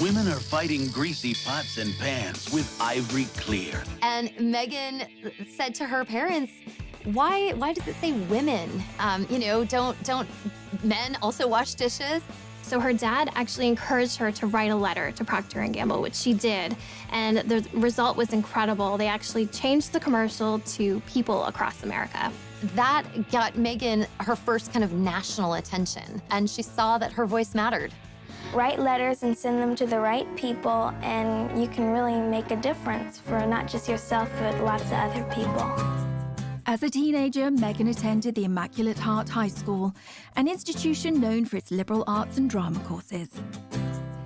Women are fighting greasy pots and pans with Ivory Clear. And Meghan said to her parents, why does it say women? Don't men also wash dishes? So her dad actually encouraged her to write a letter to Procter & Gamble, which she did. And the result was incredible. They actually changed the commercial to people across America. That got Meghan her first kind of national attention, and she saw that her voice mattered. Write letters and send them to the right people, and you can really make a difference for not just yourself, but lots of other people. As a teenager, Meghan attended the Immaculate Heart High School, an institution known for its liberal arts and drama courses.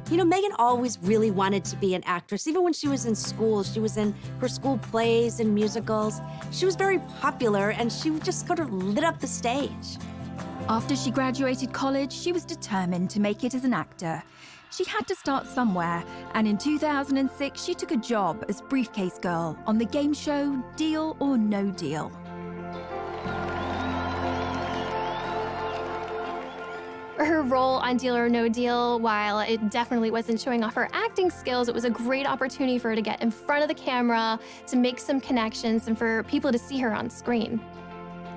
You know, Meghan always really wanted to be an actress. Even when she was in school, she was in her school plays and musicals. She was very popular, and she just sort of lit up the stage. After she graduated college, she was determined to make it as an actor. She had to start somewhere, and in 2006, she took a job as briefcase girl on the game show Deal or No Deal. Her role on Deal or No Deal, while it definitely wasn't showing off her acting skills, it was a great opportunity for her to get in front of the camera, to make some connections, and for people to see her on screen.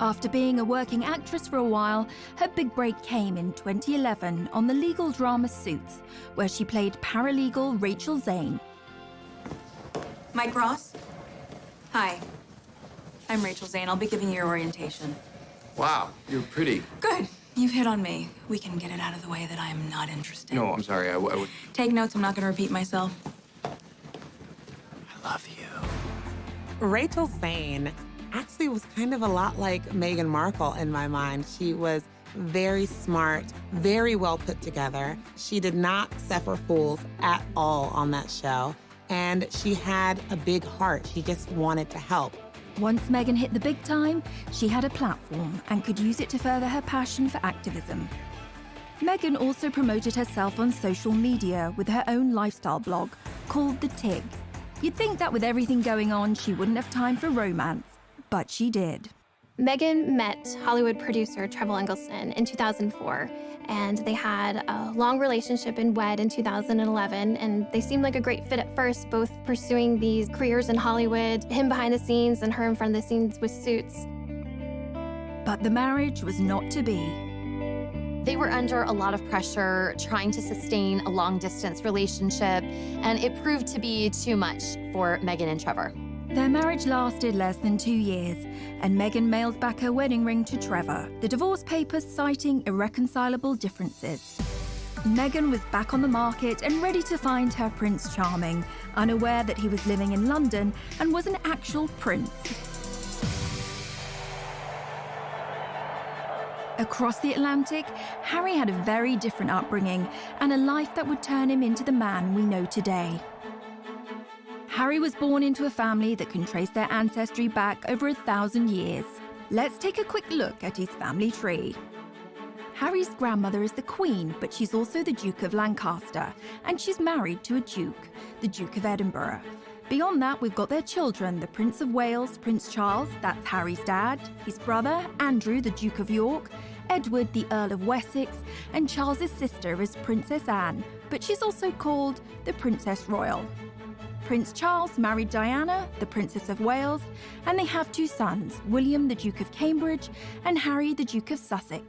After being a working actress for a while, her big break came in 2011 on the legal drama Suits, where she played paralegal Rachel Zane. Mike Ross? Hi. I'm Rachel Zane. I'll be giving you your orientation. Wow, you're pretty. Good. You've hit on me. We can get it out of the way that I am not interested. No, I'm sorry. I would... Take notes. I'm not going to repeat myself. I love you. Rachel Zane actually was kind of a lot like Meghan Markle in my mind. She was very smart, very well put together. She did not suffer fools at all on that show. And she had a big heart. She just wanted to help. Once Meghan hit the big time, she had a platform and could use it to further her passion for activism. Meghan also promoted herself on social media with her own lifestyle blog called The Tig. You'd think that with everything going on, she wouldn't have time for romance, but she did. Meghan met Hollywood producer Trevor Engelson in 2004, and they had a long relationship and wed in 2011, and they seemed like a great fit at first, both pursuing these careers in Hollywood, him behind the scenes and her in front of the scenes with Suits. But the marriage was not to be. They were under a lot of pressure trying to sustain a long-distance relationship, and it proved to be too much for Meghan and Trevor. Their marriage lasted less than 2 years, and Meghan mailed back her wedding ring to Trevor, the divorce papers citing irreconcilable differences. Meghan was back on the market and ready to find her Prince Charming, unaware that he was living in London and was an actual prince. Across the Atlantic, Harry had a very different upbringing and a life that would turn him into the man we know today. Harry was born into a family that can trace their ancestry back over 1,000 years. Let's take a quick look at his family tree. Harry's grandmother is the Queen, but she's also the Duke of Lancaster, and she's married to a Duke, the Duke of Edinburgh. Beyond that, we've got their children, the Prince of Wales, Prince Charles, that's Harry's dad, his brother, Andrew, the Duke of York, Edward, the Earl of Wessex, and Charles's sister is Princess Anne, but she's also called the Princess Royal. Prince Charles married Diana, the Princess of Wales, and they have 2 sons, William, the Duke of Cambridge, and Harry, the Duke of Sussex.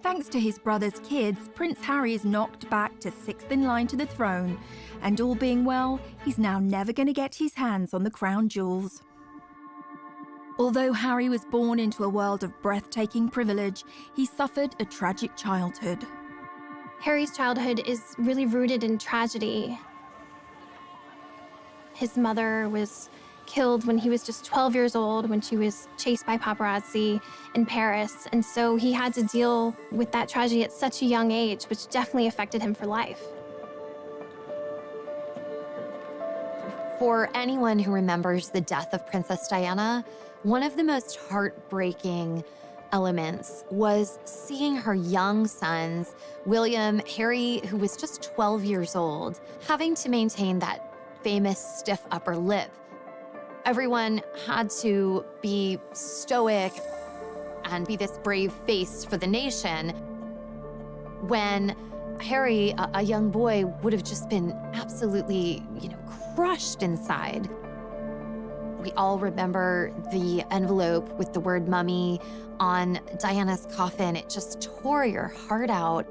Thanks to his brother's kids, Prince Harry is knocked back to 6th in line to the throne, and all being well, he's now never going to get his hands on the crown jewels. Although Harry was born into a world of breathtaking privilege, he suffered a tragic childhood. Harry's childhood is really rooted in tragedy. His mother was killed when he was just 12 years old when she was chased by paparazzi in Paris. And so he had to deal with that tragedy at such a young age, which definitely affected him for life. For anyone who remembers the death of Princess Diana, one of the most heartbreaking elements was seeing her young sons, William, Harry, who was just 12 years old, having to maintain that famous stiff upper lip. Everyone had to be stoic and be this brave face for the nation when Harry, a young boy, would have just been absolutely, crushed inside. We all remember the envelope with the word mummy on Diana's coffin. It just tore your heart out.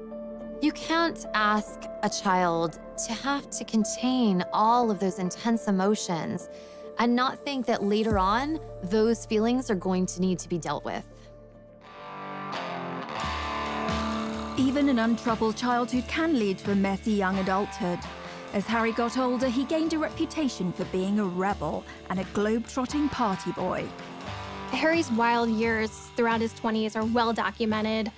You can't ask a child to have to contain all of those intense emotions and not think that later on, those feelings are going to need to be dealt with. Even an untroubled childhood can lead to a messy young adulthood. As Harry got older, he gained a reputation for being a rebel and a globe-trotting party boy. Harry's wild years throughout his 20s are well documented,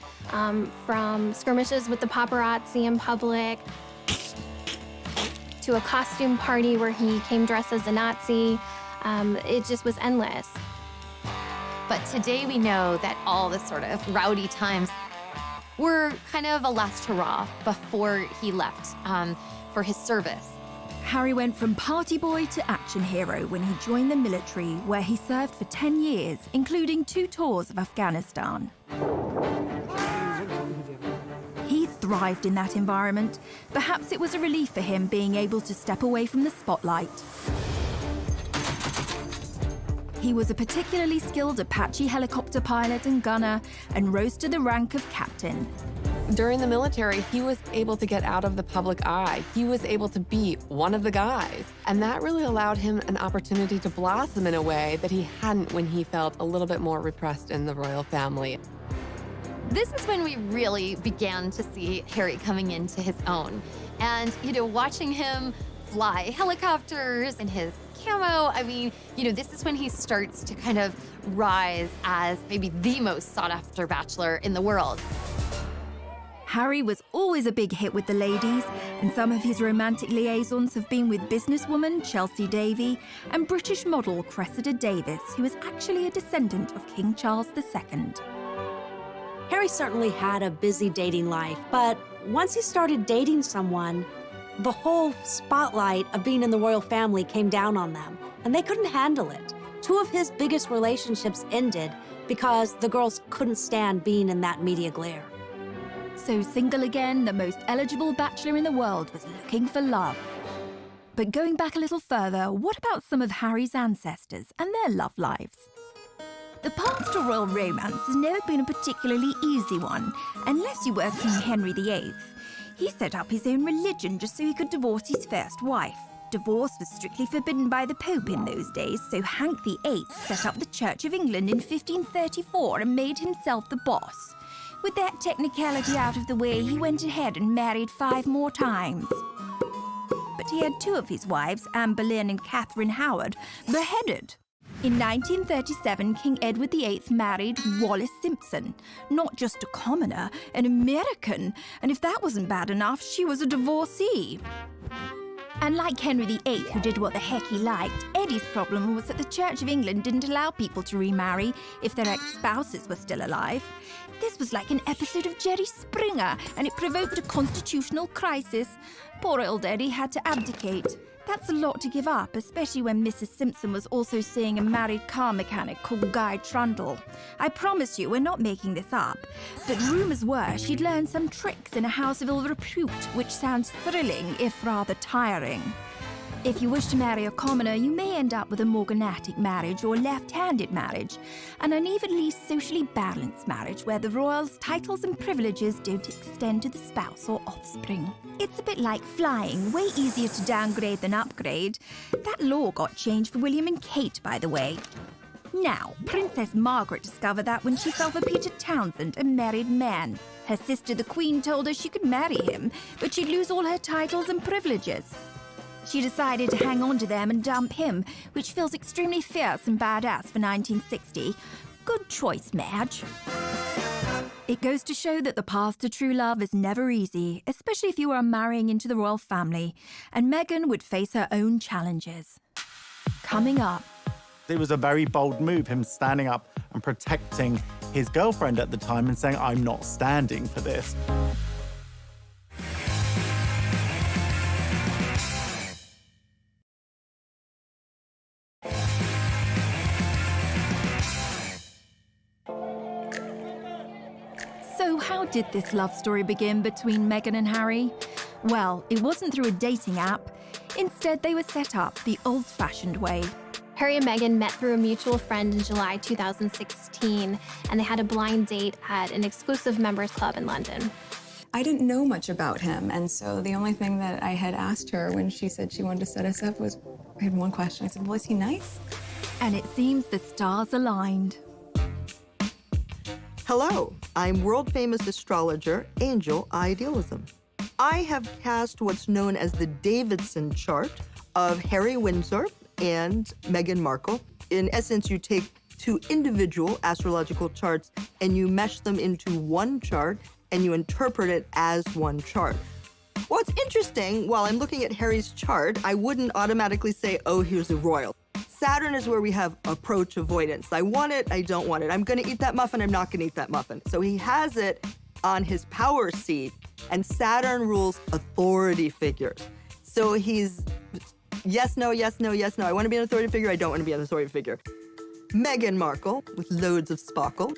from skirmishes with the paparazzi in public to a costume party where he came dressed as a Nazi. It just was endless. But today we know that all the sort of rowdy times were kind of a last hurrah before he left for his service. Harry went from party boy to action hero when he joined the military, where he served for 10 years, including 2 tours of Afghanistan. He thrived in that environment. Perhaps it was a relief for him being able to step away from the spotlight. He was a particularly skilled Apache helicopter pilot and gunner and rose to the rank of captain. During the military, he was able to get out of the public eye. He was able to be one of the guys. And that really allowed him an opportunity to blossom in a way that he hadn't when he felt a little bit more repressed in the royal family. This is when we really began to see Harry coming into his own. And, watching him fly helicopters in his camo, this is when he starts to kind of rise as maybe the most sought-after bachelor in the world. Harry was always a big hit with the ladies, and some of his romantic liaisons have been with businesswoman Chelsea Davy and British model Cressida Davis, who is actually a descendant of King Charles II. Harry certainly had a busy dating life, but once he started dating someone, the whole spotlight of being in the royal family came down on them, and they couldn't handle it. 2 of his biggest relationships ended because the girls couldn't stand being in that media glare. So single again, the most eligible bachelor in the world was looking for love. But going back a little further, what about some of Harry's ancestors and their love lives? The path to royal romance has never been a particularly easy one, unless you were King Henry VIII. He set up his own religion just so he could divorce his first wife. Divorce was strictly forbidden by the Pope in those days, so Hank VIII set up the Church of England in 1534 and made himself the boss. With that technicality out of the way, he went ahead and married 5 more times. But he had 2 of his wives, Anne Boleyn and Catherine Howard, beheaded. In 1937, King Edward VIII married Wallis Simpson. Not just a commoner, an American. And if that wasn't bad enough, she was a divorcee. And like Henry VIII, who did what the heck he liked, Eddie's problem was that the Church of England didn't allow people to remarry if their ex-spouses were still alive. This was like an episode of Jerry Springer, and it provoked a constitutional crisis. Poor old Eddie had to abdicate. That's a lot to give up, especially when Mrs. Simpson was also seeing a married car mechanic called Guy Trundle. I promise you, we're not making this up. But rumours were she'd learned some tricks in a house of ill repute, which sounds thrilling, if rather tiring. If you wish to marry a commoner, you may end up with a morganatic marriage or left-handed marriage, an unevenly socially balanced marriage where the royals' titles and privileges don't extend to the spouse or offspring. It's a bit like flying, way easier to downgrade than upgrade. That law got changed for William and Kate, by the way. Now, Princess Margaret discovered that when she fell for Peter Townsend, a married man. Her sister, the Queen, told her she could marry him, but she'd lose all her titles and privileges. She decided to hang on to them and dump him, which feels extremely fierce and badass for 1960. Good choice, Madge. It goes to show that the path to true love is never easy, especially if you are marrying into the royal family, and Meghan would face her own challenges. Coming up. It was a very bold move, him standing up and protecting his girlfriend at the time and saying, I'm not standing for this. So So how did this love story begin between Meghan and Harry? Well, it wasn't through a dating app. Instead, they were set up the old-fashioned way. Harry and Meghan met through a mutual friend in July 2016, and they had a blind date at an exclusive members club in London. I didn't know much about him, and so the only thing that I had asked her when she said she wanted to set us up was, I had one question. I said, well, is he nice? And it seems the stars aligned. Hello, I'm world-famous astrologer Angel Idealism. I have cast what's known as the Davidson chart of Harry Windsor and Meghan Markle. In essence, you take two individual astrological charts and you mesh them into one chart and you interpret it as one chart. What's interesting, while I'm looking at Harry's chart, I wouldn't automatically say, oh, here's a royal. Saturn is where we have approach avoidance. I want it, I don't want it. I'm gonna eat that muffin, I'm not gonna eat that muffin. So he has it on his power seat, and Saturn rules authority figures. So he's yes, no, yes, no, yes, no. I wanna be an authority figure, I don't wanna be an authority figure. Meghan Markle, with loads of sparkle.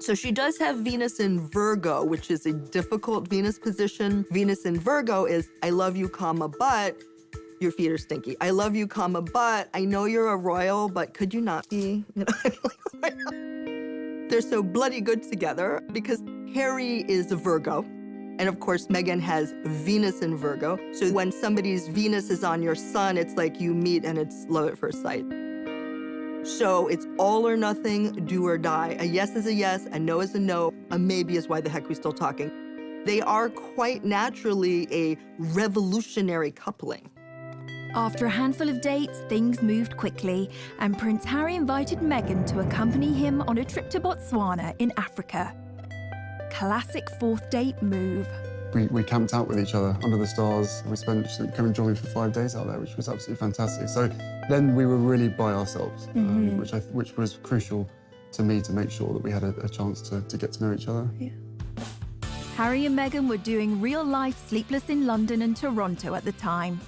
So she does have Venus in Virgo, which is a difficult Venus position. Venus in Virgo is, I love you, comma, but your feet are stinky. I love you, comma, but I know you're a royal, but could you not be? You know, they're so bloody good together because Harry is a Virgo. And of course, Meghan has Venus in Virgo. So when somebody's Venus is on your sun, it's like you meet and it's love at first sight. So it's all or nothing, do or die. A yes is a yes, a no is a no, a maybe is why the heck we still talking. They are quite naturally a revolutionary coupling. After a handful of dates, things moved quickly, and Prince Harry invited Meghan to accompany him on a trip to Botswana in Africa. Classic fourth date move. We camped out with each other under the stars. We spent coming join me for 5 days out there, which was absolutely fantastic. So then we were really by ourselves, which was crucial to me to make sure that we had a chance to get to know each other. Yeah. Harry and Meghan were doing real-life Sleepless in London and Toronto at the time.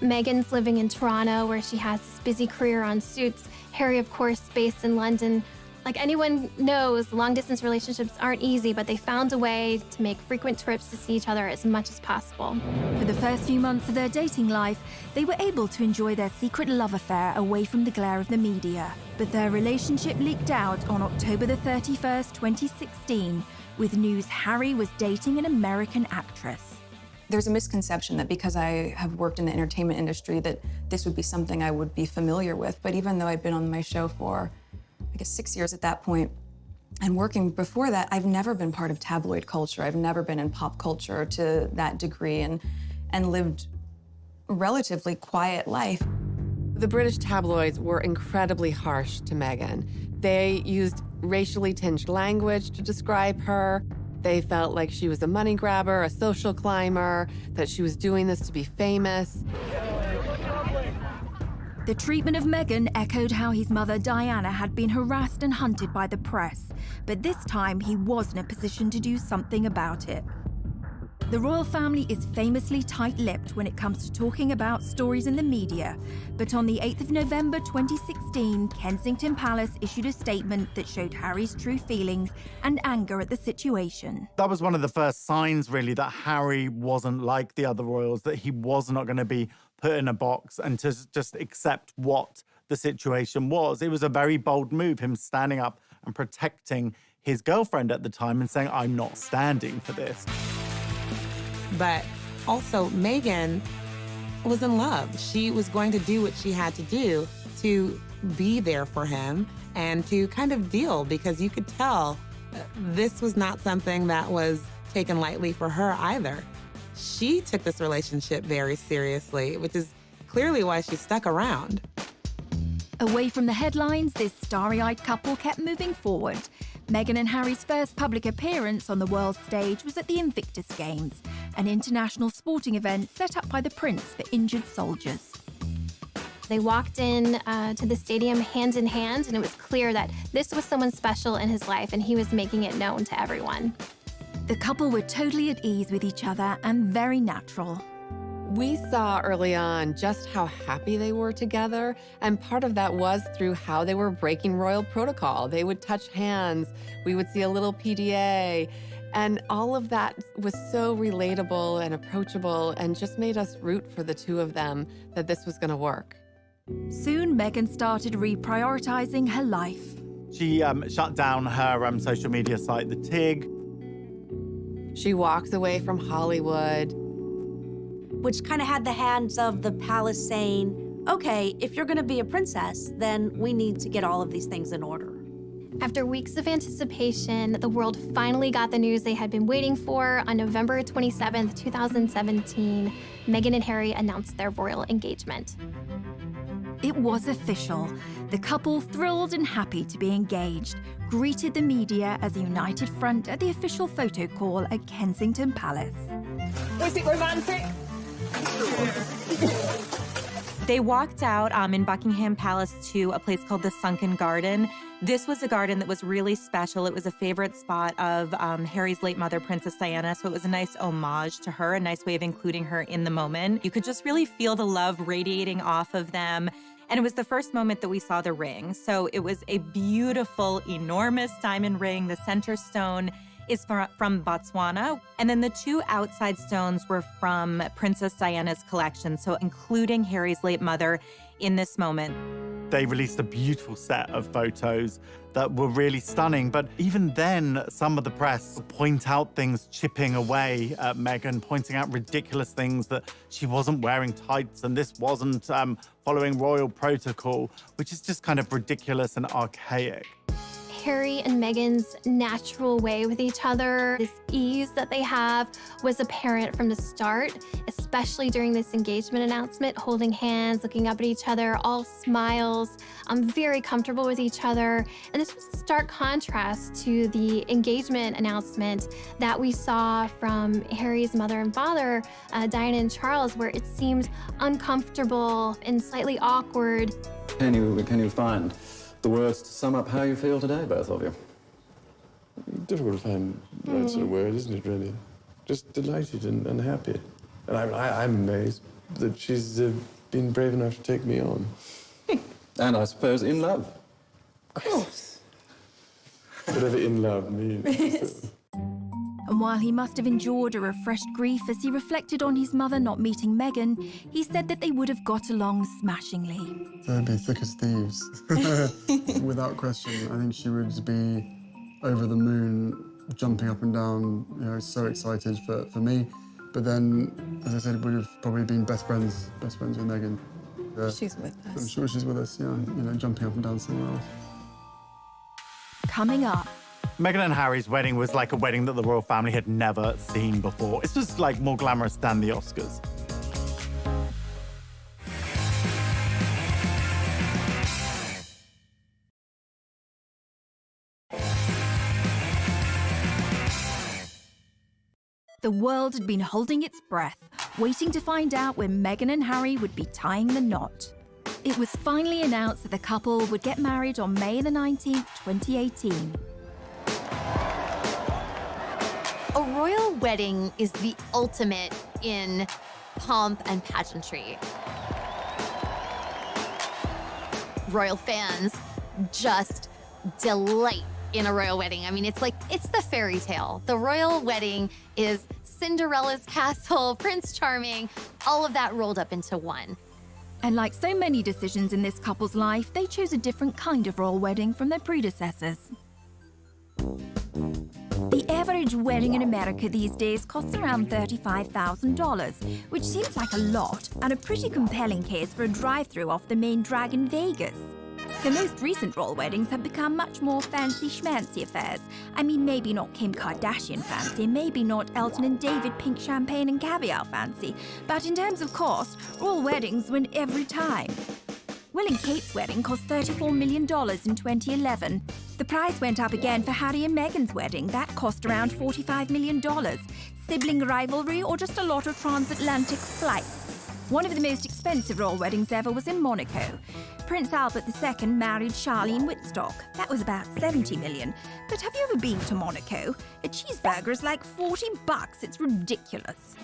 Meghan's living in Toronto, where she has this busy career on Suits. Harry, of course, based in London. Like anyone knows, long-distance relationships aren't easy, but they found a way to make frequent trips to see each other as much as possible. For the first few months of their dating life, they were able to enjoy their secret love affair away from the glare of the media. But their relationship leaked out on October the 31st, 2016, with news Harry was dating an American actress. There's a misconception that because I have worked in the entertainment industry that this would be something I would be familiar with. But even though I'd been on my show for, I guess, 6 years at that point, and working before that, I've never been part of tabloid culture. I've never been in pop culture to that degree and lived a relatively quiet life. The British tabloids were incredibly harsh to Meghan. They used racially tinged language to describe her. They felt like she was a money grabber, a social climber, that she was doing this to be famous. The treatment of Meghan echoed how his mother Diana had been harassed and hunted by the press, but this time he was in a position to do something about it. The royal family is famously tight-lipped when it comes to talking about stories in the media, but on the 8th of November 2016, Kensington Palace issued a statement that showed Harry's true feelings and anger at the situation. That was one of the first signs, really, that Harry wasn't like the other royals, that he was not going to be put in a box and to just accept what the situation was. It was a very bold move, him standing up and protecting his girlfriend at the time and saying, I'm not standing for this. But also, Meghan was in love. She was going to do what she had to do to be there for him and to kind of deal, because you could tell this was not something that was taken lightly for her either. She took this relationship very seriously, which is clearly why she stuck around. Away from the headlines, this starry-eyed couple kept moving forward. Meghan and Harry's first public appearance on the world stage was at the Invictus Games, an international sporting event set up by the Prince for injured soldiers. They walked in to the stadium hand in hand, and it was clear that this was someone special in his life, and he was making it known to everyone. The couple were totally at ease with each other and very natural. We saw early on just how happy they were together, and part of that was through how they were breaking royal protocol. They would touch hands, we would see a little PDA, And all of that was so relatable and approachable and just made us root for the two of them that this was going to work. Soon, Meghan started reprioritizing her life. She shut down her social media site, The Tig. She walked away from Hollywood. Which kind of had the hands of the palace saying, okay, if you're going to be a princess, then we need to get all of these things in order. After weeks of anticipation, the world finally got the news they had been waiting for. On November 27th, 2017, Meghan and Harry announced their royal engagement. It was official. The couple, thrilled and happy to be engaged, greeted the media as a united front at the official photo call at Kensington Palace. Was it romantic? They walked out in Buckingham Palace to a place called the Sunken Garden. This was a garden that was really special. It was a favorite spot of Harry's late mother, Princess Diana, so it was a nice homage to her, a nice way of including her in the moment. You could just really feel the love radiating off of them. And it was the first moment that we saw the ring. So it was a beautiful, enormous diamond ring. The center stone is from Botswana. And then the two outside stones were from Princess Diana's collection, so including Harry's late mother in this moment. They released a beautiful set of photos that were really stunning. But even then, some of the press point out things chipping away at Meghan, pointing out ridiculous things that she wasn't wearing tights and this wasn't following royal protocol, which is just kind of ridiculous and archaic. Harry and Meghan's natural way with each other, this ease that they have, was apparent from the start, especially during this engagement announcement, holding hands, looking up at each other, all smiles, very comfortable with each other. And this was a stark contrast to the engagement announcement that we saw from Harry's mother and father, Diana and Charles, where it seemed uncomfortable and slightly awkward. Can you find the words to sum up how you feel today, both of you? Difficult to find the right sort of word, isn't it, really? Just delighted and happy. And I'm amazed that she's been brave enough to take me on. And I suppose in love. Of course. Whatever in love means. And while he must have endured a refreshed grief as he reflected on his mother not meeting Meghan, he said that they would have got along smashingly. They'd be thick as thieves, without question. I think she would be over the moon, jumping up and down, you know, so excited for me. But then, as I said, would have probably been best friends with Meghan. She's with us. I'm sure she's with us, yeah, you know, jumping up and down somewhere else. Coming up. Meghan and Harry's wedding was like a wedding that the royal family had never seen before. This was like more glamorous than the Oscars. The world had been holding its breath, waiting to find out when Meghan and Harry would be tying the knot. It was finally announced that the couple would get married on May the 19th, 2018. A royal wedding is the ultimate in pomp and pageantry. Royal fans just delight in a royal wedding. I mean, it's the fairy tale. The royal wedding is Cinderella's castle, Prince Charming, all of that rolled up into one. And like so many decisions in this couple's life, they chose a different kind of royal wedding from their predecessors. The average wedding in America these days costs around $35,000, which seems like a lot and a pretty compelling case for a drive-through off the main drag in Vegas. The most recent royal weddings have become much more fancy schmancy affairs. I mean, maybe not Kim Kardashian fancy, maybe not Elton and David pink champagne and caviar fancy, but in terms of cost, royal weddings win every time. Will and Kate's wedding cost $34 million in 2011. The price went up again for Harry and Meghan's wedding. That cost around $45 million. Sibling rivalry or just a lot of transatlantic flights? One of the most expensive royal weddings ever was in Monaco. Prince Albert II married Charlene Whitstock. That was about $70 million. But have you ever been to Monaco? A cheeseburger is like $40. It's ridiculous.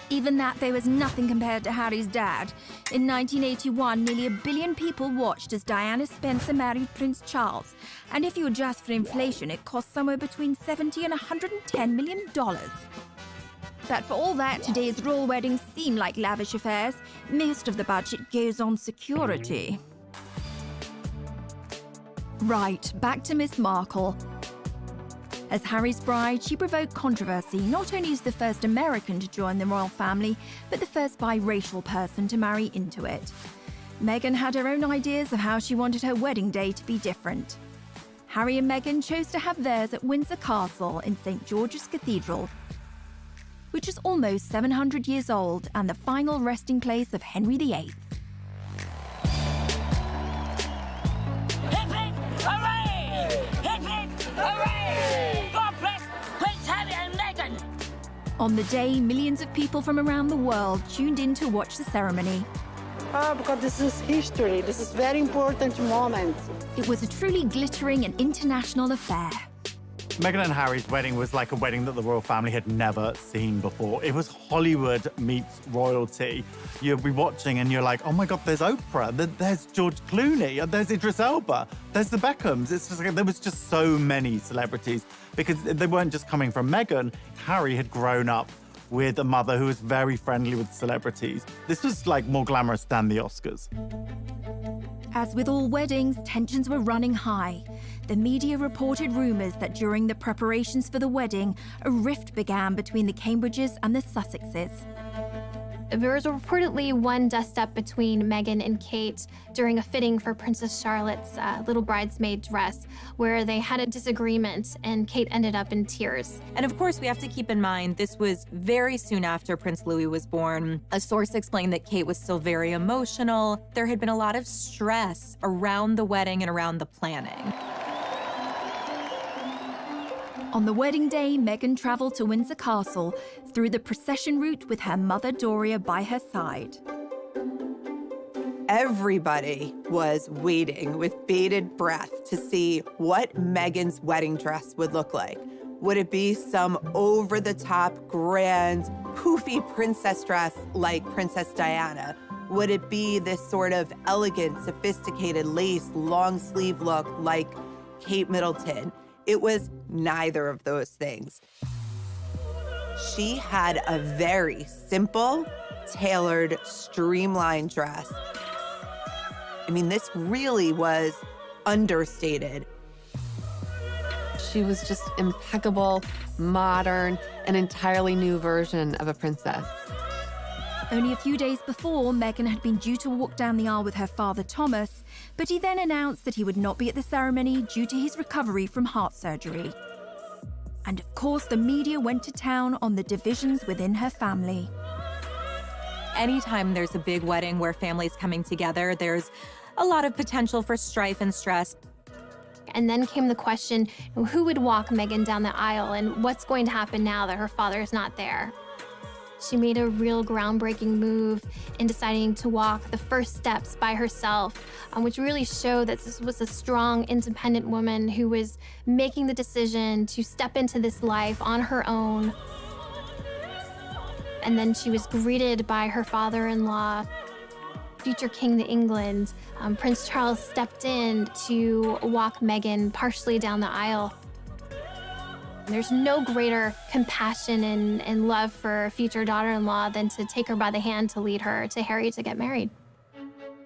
Even that day was nothing compared to Harry's dad. In 1981, nearly 1 billion people watched as Diana Spencer married Prince Charles. And if you adjust for inflation, it cost somewhere between $70 and $110 million. But for all that, today's royal weddings seem like lavish affairs. Most of the budget goes on security. Right, back to Miss Markle. As Harry's bride, she provoked controversy not only as the first American to join the royal family, but the first biracial person to marry into it. Meghan had her own ideas of how she wanted her wedding day to be different. Harry and Meghan chose to have theirs at Windsor Castle in St. George's Cathedral, which is almost 700 years old and the final resting place of Henry VIII. Hooray! Hip hip! Hooray! God bless Prince Harry and Meghan! On the day, millions of people from around the world tuned in to watch the ceremony. Because this is history. This is a very important moment. It was a truly glittering and international affair. Meghan and Harry's wedding was like a wedding that the royal family had never seen before. It was Hollywood meets royalty. You'll be watching and you're like, oh my God, there's Oprah, there's George Clooney, there's Idris Elba, there's the Beckhams. It's just like, there was just so many celebrities because they weren't just coming from Meghan. Harry had grown up with a mother who was very friendly with celebrities. This was like more glamorous than the Oscars. As with all weddings, tensions were running high. The media reported rumours that during the preparations for the wedding, a rift began between the Cambridges and the Sussexes. There was reportedly one dust-up between Meghan and Kate during a fitting for Princess Charlotte's little bridesmaid dress, where they had a disagreement and Kate ended up in tears. And of course, we have to keep in mind, this was very soon after Prince Louis was born. A source explained that Kate was still very emotional. There had been a lot of stress around the wedding and around the planning. On the wedding day, Meghan travelled to Windsor Castle through the procession route with her mother Doria by her side. Everybody was waiting with bated breath to see what Meghan's wedding dress would look like. Would it be some over-the-top, grand, poofy princess dress like Princess Diana? Would it be this sort of elegant, sophisticated lace, long-sleeve look like Kate Middleton? It was neither of those things. She had a very simple, tailored, streamlined dress. I mean, this really was understated. She was just impeccable, modern, an entirely new version of a princess. Only a few days before, Meghan had been due to walk down the aisle with her father, Thomas, but he then announced that he would not be at the ceremony due to his recovery from heart surgery. And of course, the media went to town on the divisions within her family. Anytime there's a big wedding where families coming together, there's a lot of potential for strife and stress. And then came the question, who would walk Meghan down the aisle and what's going to happen now that her father is not there? She made a real groundbreaking move in deciding to walk the first steps by herself, which really showed that this was a strong, independent woman who was making the decision to step into this life on her own. And then she was greeted by her father-in-law, future King of England. Prince Charles stepped in to walk Meghan partially down the aisle. There's no greater compassion and love for a future daughter-in-law than to take her by the hand to lead her to Harry to get married.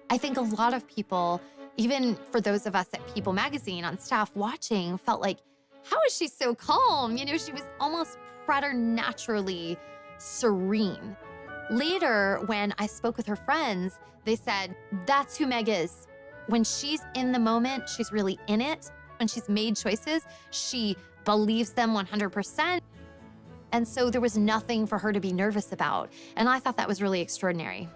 I think a lot of people, even for those of us at People Magazine on staff watching, felt like, how is she so calm? You know, she was almost preternaturally serene. Later, when I spoke with her friends, they said, that's who Meg is. When she's in the moment, she's really in it. When she's made choices, she believes them 100%. And so there was nothing for her to be nervous about. And I thought that was really extraordinary.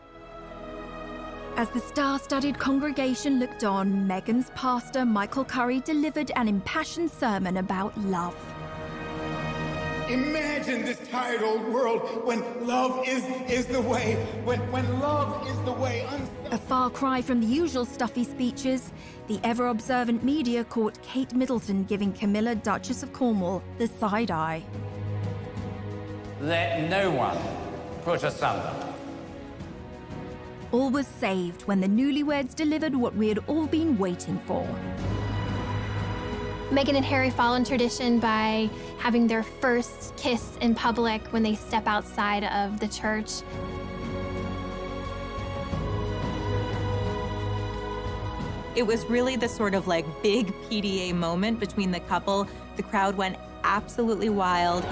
As the star-studded congregation looked on, Meghan's pastor, Michael Curry, delivered an impassioned sermon about love. Imagine this tired old world when love is the way, when love is the way. A far cry from the usual stuffy speeches, the ever-observant media caught Kate Middleton giving Camilla, Duchess of Cornwall, the side eye. Let no one put asunder. All was saved when the newlyweds delivered what we had all been waiting for. Meghan and Harry follow tradition by having their first kiss in public when they step outside of the church. It was really the sort of like big PDA moment between the couple. The crowd went absolutely wild.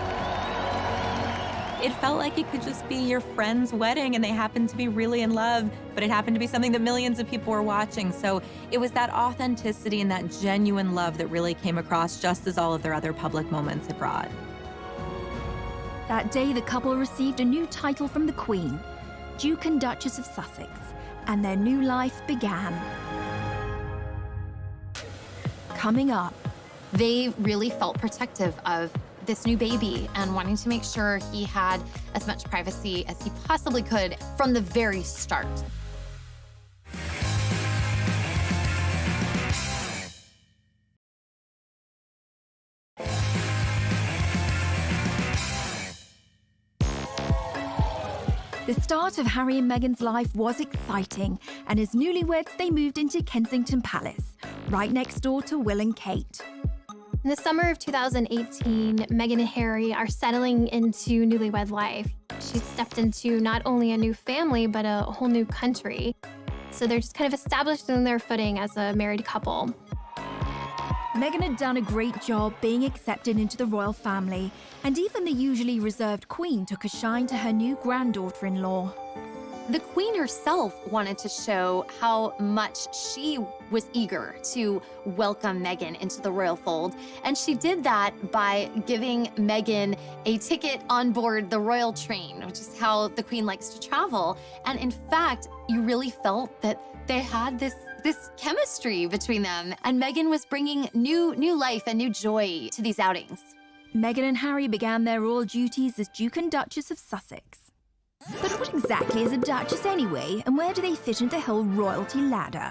It felt like it could just be your friend's wedding and they happened to be really in love, but it happened to be something that millions of people were watching. So it was that authenticity and that genuine love that really came across, just as all of their other public moments had brought. That day, the couple received a new title from the Queen, Duke and Duchess of Sussex, and their new life began. Coming up, they really felt protective of this new baby and wanting to make sure he had as much privacy as he possibly could from the very start. The start of Harry and Meghan's life was exciting, and as newlyweds, they moved into Kensington Palace, right next door to Will and Kate. In the summer of 2018, Meghan and Harry are settling into newlywed life. She's stepped into not only a new family, but a whole new country. So they're just kind of established in their footing as a married couple. Meghan had done a great job being accepted into the royal family, and even the usually reserved Queen took a shine to her new granddaughter-in-law. The Queen herself wanted to show how much she was eager to welcome Meghan into the royal fold, and she did that by giving Meghan a ticket on board the royal train, which is how the Queen likes to travel. And in fact, you really felt that they had this chemistry between them, and Meghan was bringing new life and new joy to these outings. Meghan and Harry began their royal duties as Duke and Duchess of Sussex. But what exactly is a duchess anyway, and where do they fit into the whole royalty ladder?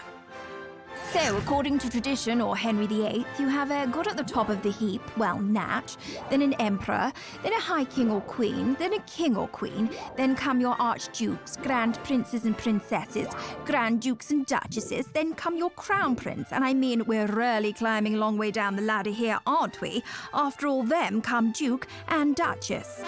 So, according to tradition, or Henry VIII, you have a god at the top of the heap, well, Natch, then an emperor, then a high king or queen, then a king or queen, then come your archdukes, grand princes and princesses, grand dukes and duchesses, then come your crown prince, and I mean, we're really climbing a long way down the ladder here, aren't we? After all them come duke and duchess.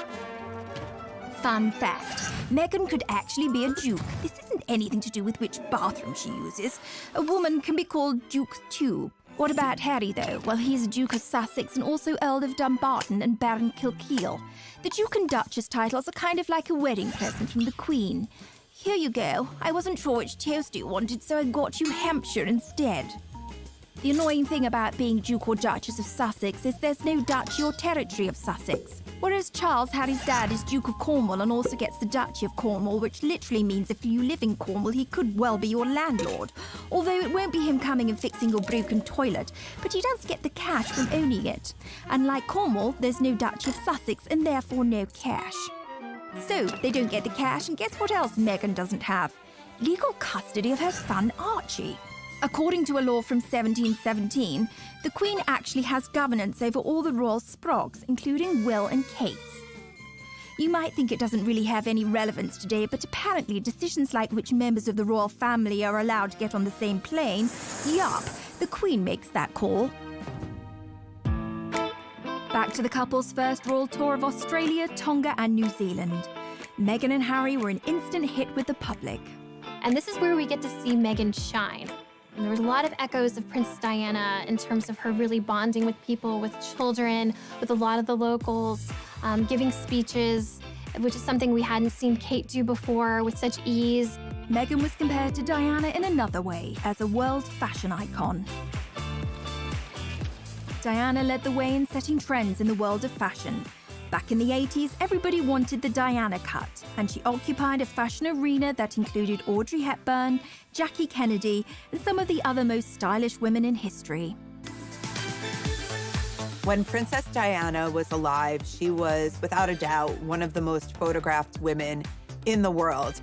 Fun fact, Meghan could actually be a duke. This isn't anything to do with which bathroom she uses. A woman can be called Duke too. What about Harry, though? Well, he's a Duke of Sussex and also Earl of Dumbarton and Baron Kilkeel. The Duke and Duchess titles are kind of like a wedding present from the Queen. Here you go. I wasn't sure which toast you wanted, so I got you Hampshire instead. The annoying thing about being Duke or Duchess of Sussex is there's no duchy or territory of Sussex. Whereas Charles, Harry's dad, is Duke of Cornwall and also gets the Duchy of Cornwall, which literally means if you live in Cornwall, he could well be your landlord. Although it won't be him coming and fixing your broken toilet, but he does get the cash from owning it. Unlike Cornwall, there's no Duchy of Sussex and therefore no cash. So, they don't get the cash, and guess what else Meghan doesn't have? Legal custody of her son Archie. According to a law from 1717, the Queen actually has governance over all the royal sprogs, including Will and Kate's. You might think it doesn't really have any relevance today, but apparently decisions like which members of the royal family are allowed to get on the same plane, yup, the Queen makes that call. Back to the couple's first royal tour of Australia, Tonga and New Zealand. Meghan and Harry were an instant hit with the public. And this is where we get to see Meghan shine. And there was a lot of echoes of Princess Diana in terms of her really bonding with people, with children, with a lot of the locals, giving speeches, which is something we hadn't seen Kate do before with such ease. Meghan was compared to Diana in another way, as a world fashion icon. Diana led the way in setting trends in the world of fashion. Back in the 80s, everybody wanted the Diana cut, and she occupied a fashion arena that included Audrey Hepburn, Jackie Kennedy, and some of the other most stylish women in history. When Princess Diana was alive, she was, without a doubt, one of the most photographed women in the world.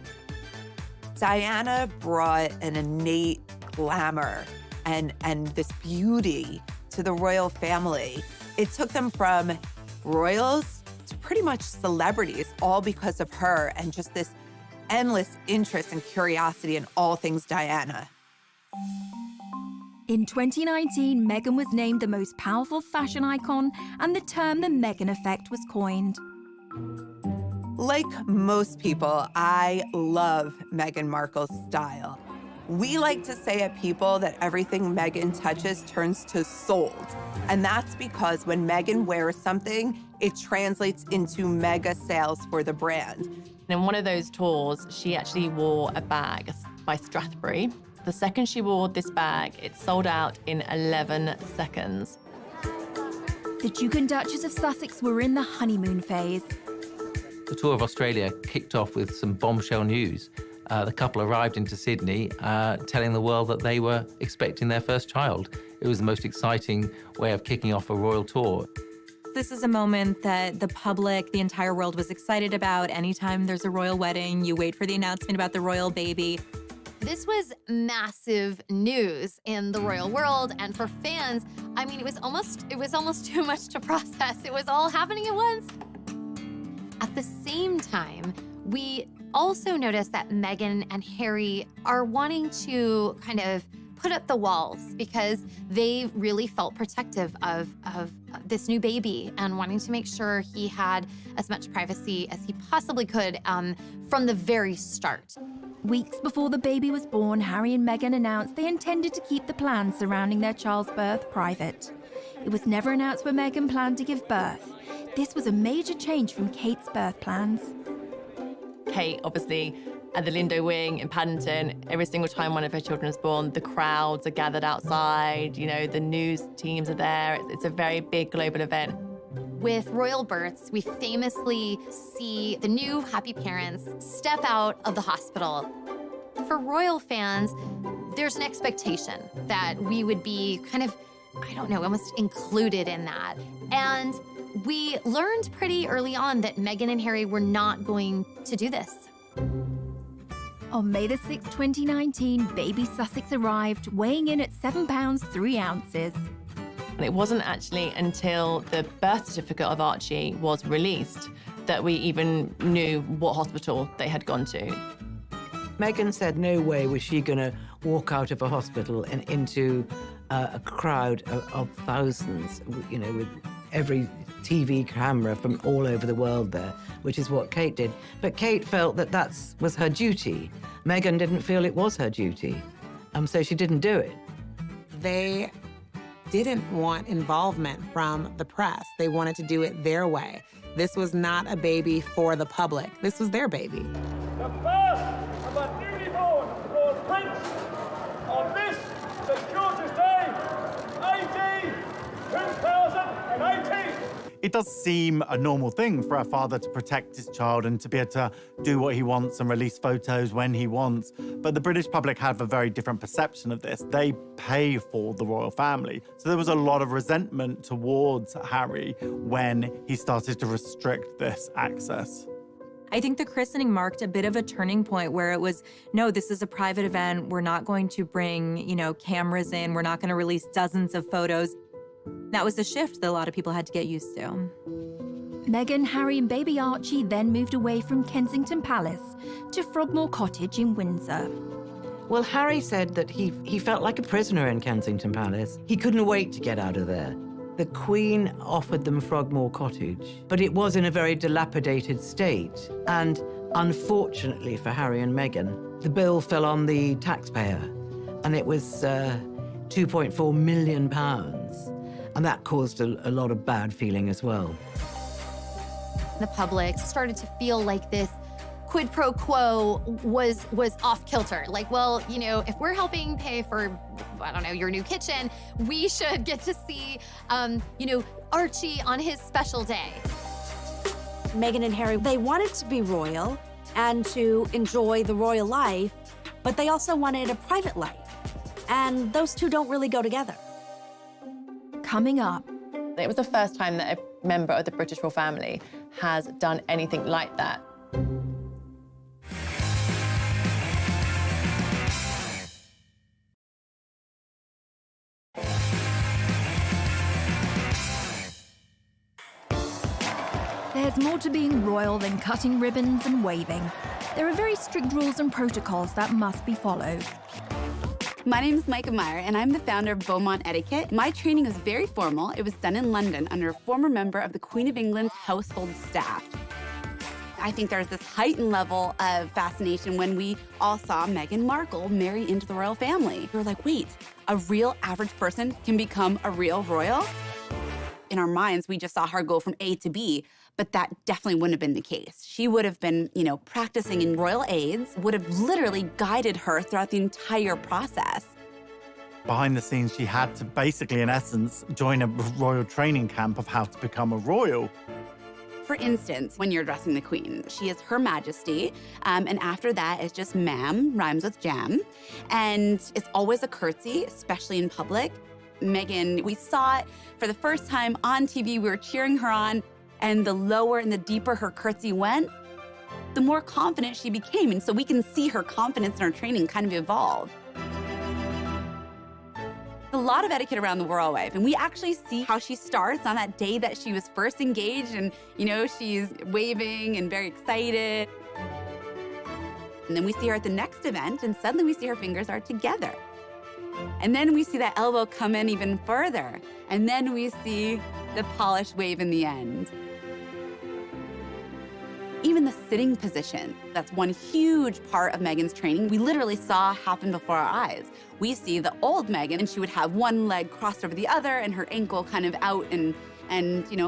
Diana brought an innate glamour and this beauty to the royal family. It took them from royals to pretty much celebrities, all because of her and just this endless interest and curiosity in all things Diana. In 2019, Meghan was named the most powerful fashion icon, and the term the Meghan effect was coined. Like most people, I love Meghan Markle's style. We like to say at People that everything Meghan touches turns to sold. And that's because when Meghan wears something, it translates into mega sales for the brand. In one of those tours, she actually wore a bag by Strathbury. The second she wore this bag, it sold out in 11 seconds. The Duke and Duchess of Sussex were in the honeymoon phase. The tour of Australia kicked off with some bombshell news. The couple arrived into Sydney telling the world that they were expecting their first child. It was the most exciting way of kicking off a royal tour. This is a moment that the public, the entire world was excited about. Anytime there's a royal wedding, you wait for the announcement about the royal baby. This was massive news in the royal world, and for fans, I mean, it was almost too much to process. It was all happening at once. At the same time, we also noticed that Meghan and Harry are wanting to kind of put up the walls because they really felt protective of this new baby and wanting to make sure he had as much privacy as he possibly could from the very start. Weeks before the baby was born, Harry and Meghan announced they intended to keep the plans surrounding their child's birth private. It was never announced when Meghan planned to give birth. This was a major change from Kate's birth plans. Kate, obviously, at the Lindo Wing in Paddington, every single time one of her children is born, the crowds are gathered outside, you know, the news teams are there. It's a very big global event. With royal births, we famously see the new happy parents step out of the hospital. For royal fans, there's an expectation that we would be kind of, I don't know, almost included in that. And we learned pretty early on that Meghan and Harry were not going to do this. On May the 6th, 2019, baby Sussex arrived, weighing in at 7 pounds 3 ounces. And it wasn't actually until the birth certificate of Archie was released that we even knew what hospital they had gone to. Meghan said no way was she going to walk out of a hospital and into a crowd of thousands, you know, with every TV camera from all over the world there, which is what Kate did. But Kate felt that was her duty. Meghan didn't feel it was her duty, so she didn't do it. They didn't want involvement from the press. They wanted to do it their way. This was not a baby for the public. This was their baby. The birth of a newly born Lord Prince on this, the shortest day, 2018. It does seem a normal thing for a father to protect his child and to be able to do what he wants and release photos when he wants. But the British public have a very different perception of this. They pay for the royal family. So there was a lot of resentment towards Harry when he started to restrict this access. I think the christening marked a bit of a turning point where it was, no, this is a private event. We're not going to bring, cameras in. We're not going to release dozens of photos. That was the shift that a lot of people had to get used to. Meghan, Harry, and baby Archie then moved away from Kensington Palace to Frogmore Cottage in Windsor. Well, Harry said that he felt like a prisoner in Kensington Palace. He couldn't wait to get out of there. The Queen offered them Frogmore Cottage, but it was in a very dilapidated state. And unfortunately for Harry and Meghan, the bill fell on the taxpayer, and it was £2.4 million. And that caused a lot of bad feeling as well. The public started to feel like this quid pro quo was off kilter. Like, well, if we're helping pay for, I don't know, your new kitchen, we should get to see, Archie on his special day. Meghan and Harry, they wanted to be royal and to enjoy the royal life, but they also wanted a private life. And those two don't really go together. Coming up. It was the first time that a member of the British royal family has done anything like that. There's more to being royal than cutting ribbons and waving. There are very strict rules and protocols that must be followed. My name is Micah Meyer, and I'm the founder of Beaumont Etiquette. My training is very formal. It was done in London under a former member of the Queen of England's household staff. I think there's this heightened level of fascination when we all saw Meghan Markle marry into the royal family. We were like, wait, a real average person can become a real royal? In our minds, we just saw her go from A to B, but that definitely wouldn't have been the case. She would have been, practicing in royal aids, would have literally guided her throughout the entire process. Behind the scenes, she had to basically, in essence, join a royal training camp of how to become a royal. For instance, when you're addressing the Queen, she is Her Majesty, and after that it's just ma'am, rhymes with jam. And it's always a curtsy, especially in public. Meghan, we saw it for the first time on TV, we were cheering her on, and the lower and the deeper her curtsy went, the more confident she became. And so we can see her confidence in her training kind of evolve. A lot of etiquette around the royal wife, and we actually see how she starts on that day that she was first engaged, and she's waving and very excited. And then we see her at the next event, and suddenly we see her fingers are together. And then we see that elbow come in even further, and then we see the polished wave in the end. Even the sitting position, that's one huge part of Meghan's training, we literally saw happen before our eyes. We see the old Meghan, and she would have one leg crossed over the other and her ankle kind of out and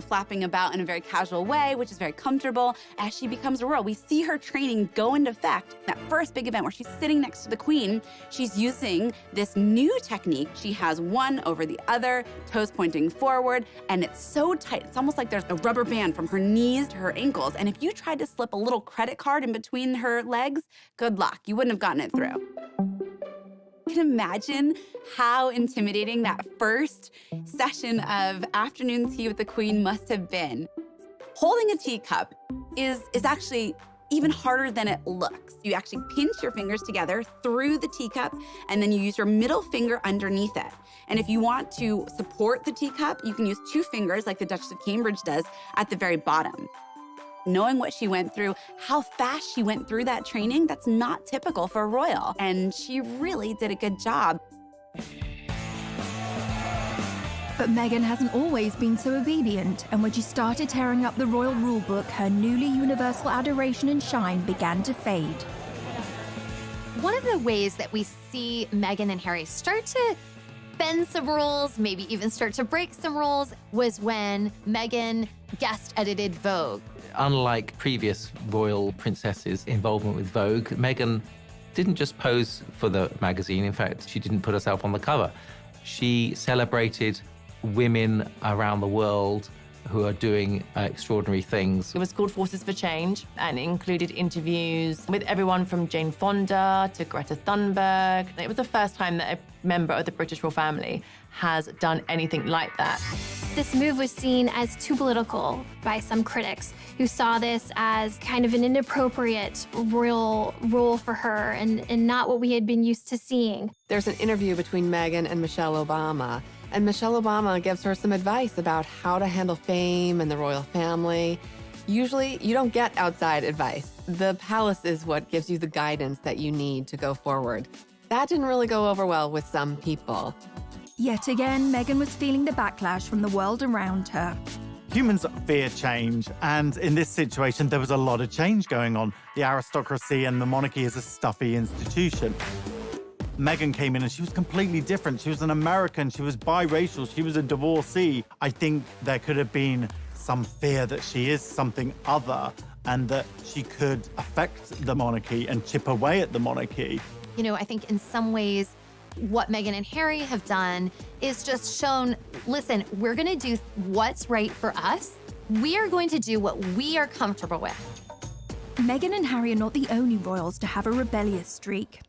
flapping about in a very casual way, which is very comfortable. As she becomes a royal, we see her training go into effect. That first big event where she's sitting next to the Queen, she's using this new technique. She has one over the other, toes pointing forward, and it's so tight. It's almost like there's a rubber band from her knees to her ankles. And if you tried to slip a little credit card in between her legs, good luck. You wouldn't have gotten it through. You can imagine how intimidating that first session of afternoon tea with the Queen must have been. Holding a teacup is actually even harder than it looks. You actually pinch your fingers together through the teacup, and then you use your middle finger underneath it. And if you want to support the teacup, you can use 2 fingers like the Duchess of Cambridge does at the very bottom. Knowing what she went through, how fast she went through that training, that's not typical for a royal. And she really did a good job. But Meghan hasn't always been so obedient, and when she started tearing up the royal rulebook, her newly universal adoration and shine began to fade. One of the ways that we see Meghan and Harry start to bend some rules, maybe even start to break some rules, was when Meghan guest edited Vogue. Unlike previous royal princesses' involvement with Vogue, Meghan didn't just pose for the magazine. In fact, she didn't put herself on the cover. She celebrated women around the world who are doing extraordinary things. It was called Forces for Change, and it included interviews with everyone from Jane Fonda to Greta Thunberg. It was the first time that a member of the British royal family has done anything like that. This move was seen as too political by some critics who saw this as kind of an inappropriate royal role for her and not what we had been used to seeing. There's an interview between Meghan and Michelle Obama, and Michelle Obama gives her some advice about how to handle fame and the royal family. Usually, you don't get outside advice. The palace is what gives you the guidance that you need to go forward. That didn't really go over well with some people. Yet again, Meghan was feeling the backlash from the world around her. Humans fear change, and in this situation, there was a lot of change going on. The aristocracy and the monarchy is a stuffy institution. Meghan came in and she was completely different. She was an American, she was biracial, she was a divorcee. I think there could have been some fear that she is something other and that she could affect the monarchy and chip away at the monarchy. I think in some ways, what Meghan and Harry have done is just shown, listen, we're gonna do what's right for us. We are going to do what we are comfortable with. Meghan and Harry are not the only royals to have a rebellious streak.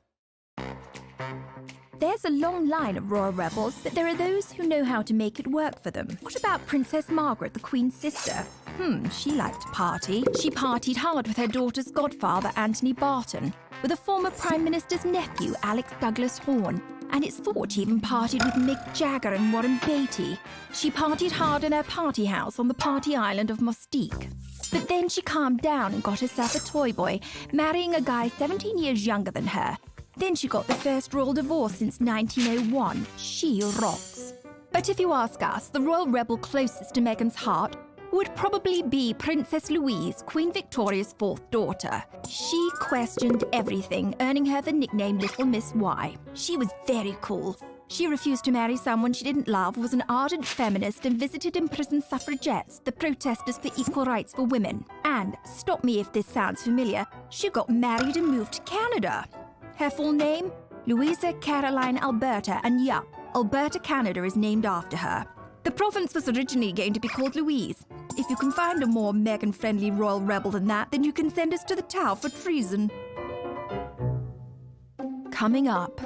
There's a long line of royal rebels, but there are those who know how to make it work for them. What about Princess Margaret, the Queen's sister? She liked to party. She partied hard with her daughter's godfather, Anthony Barton, with a former Prime Minister's nephew, Alex Douglas Horne, and it's thought she even partied with Mick Jagger and Warren Beatty. She partied hard in her party house on the party island of Mustique. But then she calmed down and got herself a toy boy, marrying a guy 17 years younger than her. Then she got the first royal divorce since 1901. She rocks. But if you ask us, the royal rebel closest to Meghan's heart would probably be Princess Louise, Queen Victoria's fourth daughter. She questioned everything, earning her the nickname Little Miss Y. She was very cool. She refused to marry someone she didn't love, was an ardent feminist, and visited imprisoned suffragettes, the protesters for equal rights for women. And, stop me if this sounds familiar, she got married and moved to Canada. Her full name? Louisa Caroline Alberta, and yup, Alberta, Canada is named after her. The province was originally going to be called Louise. If you can find a more Meghan-friendly royal rebel than that, then you can send us to the Tower for treason. Coming up.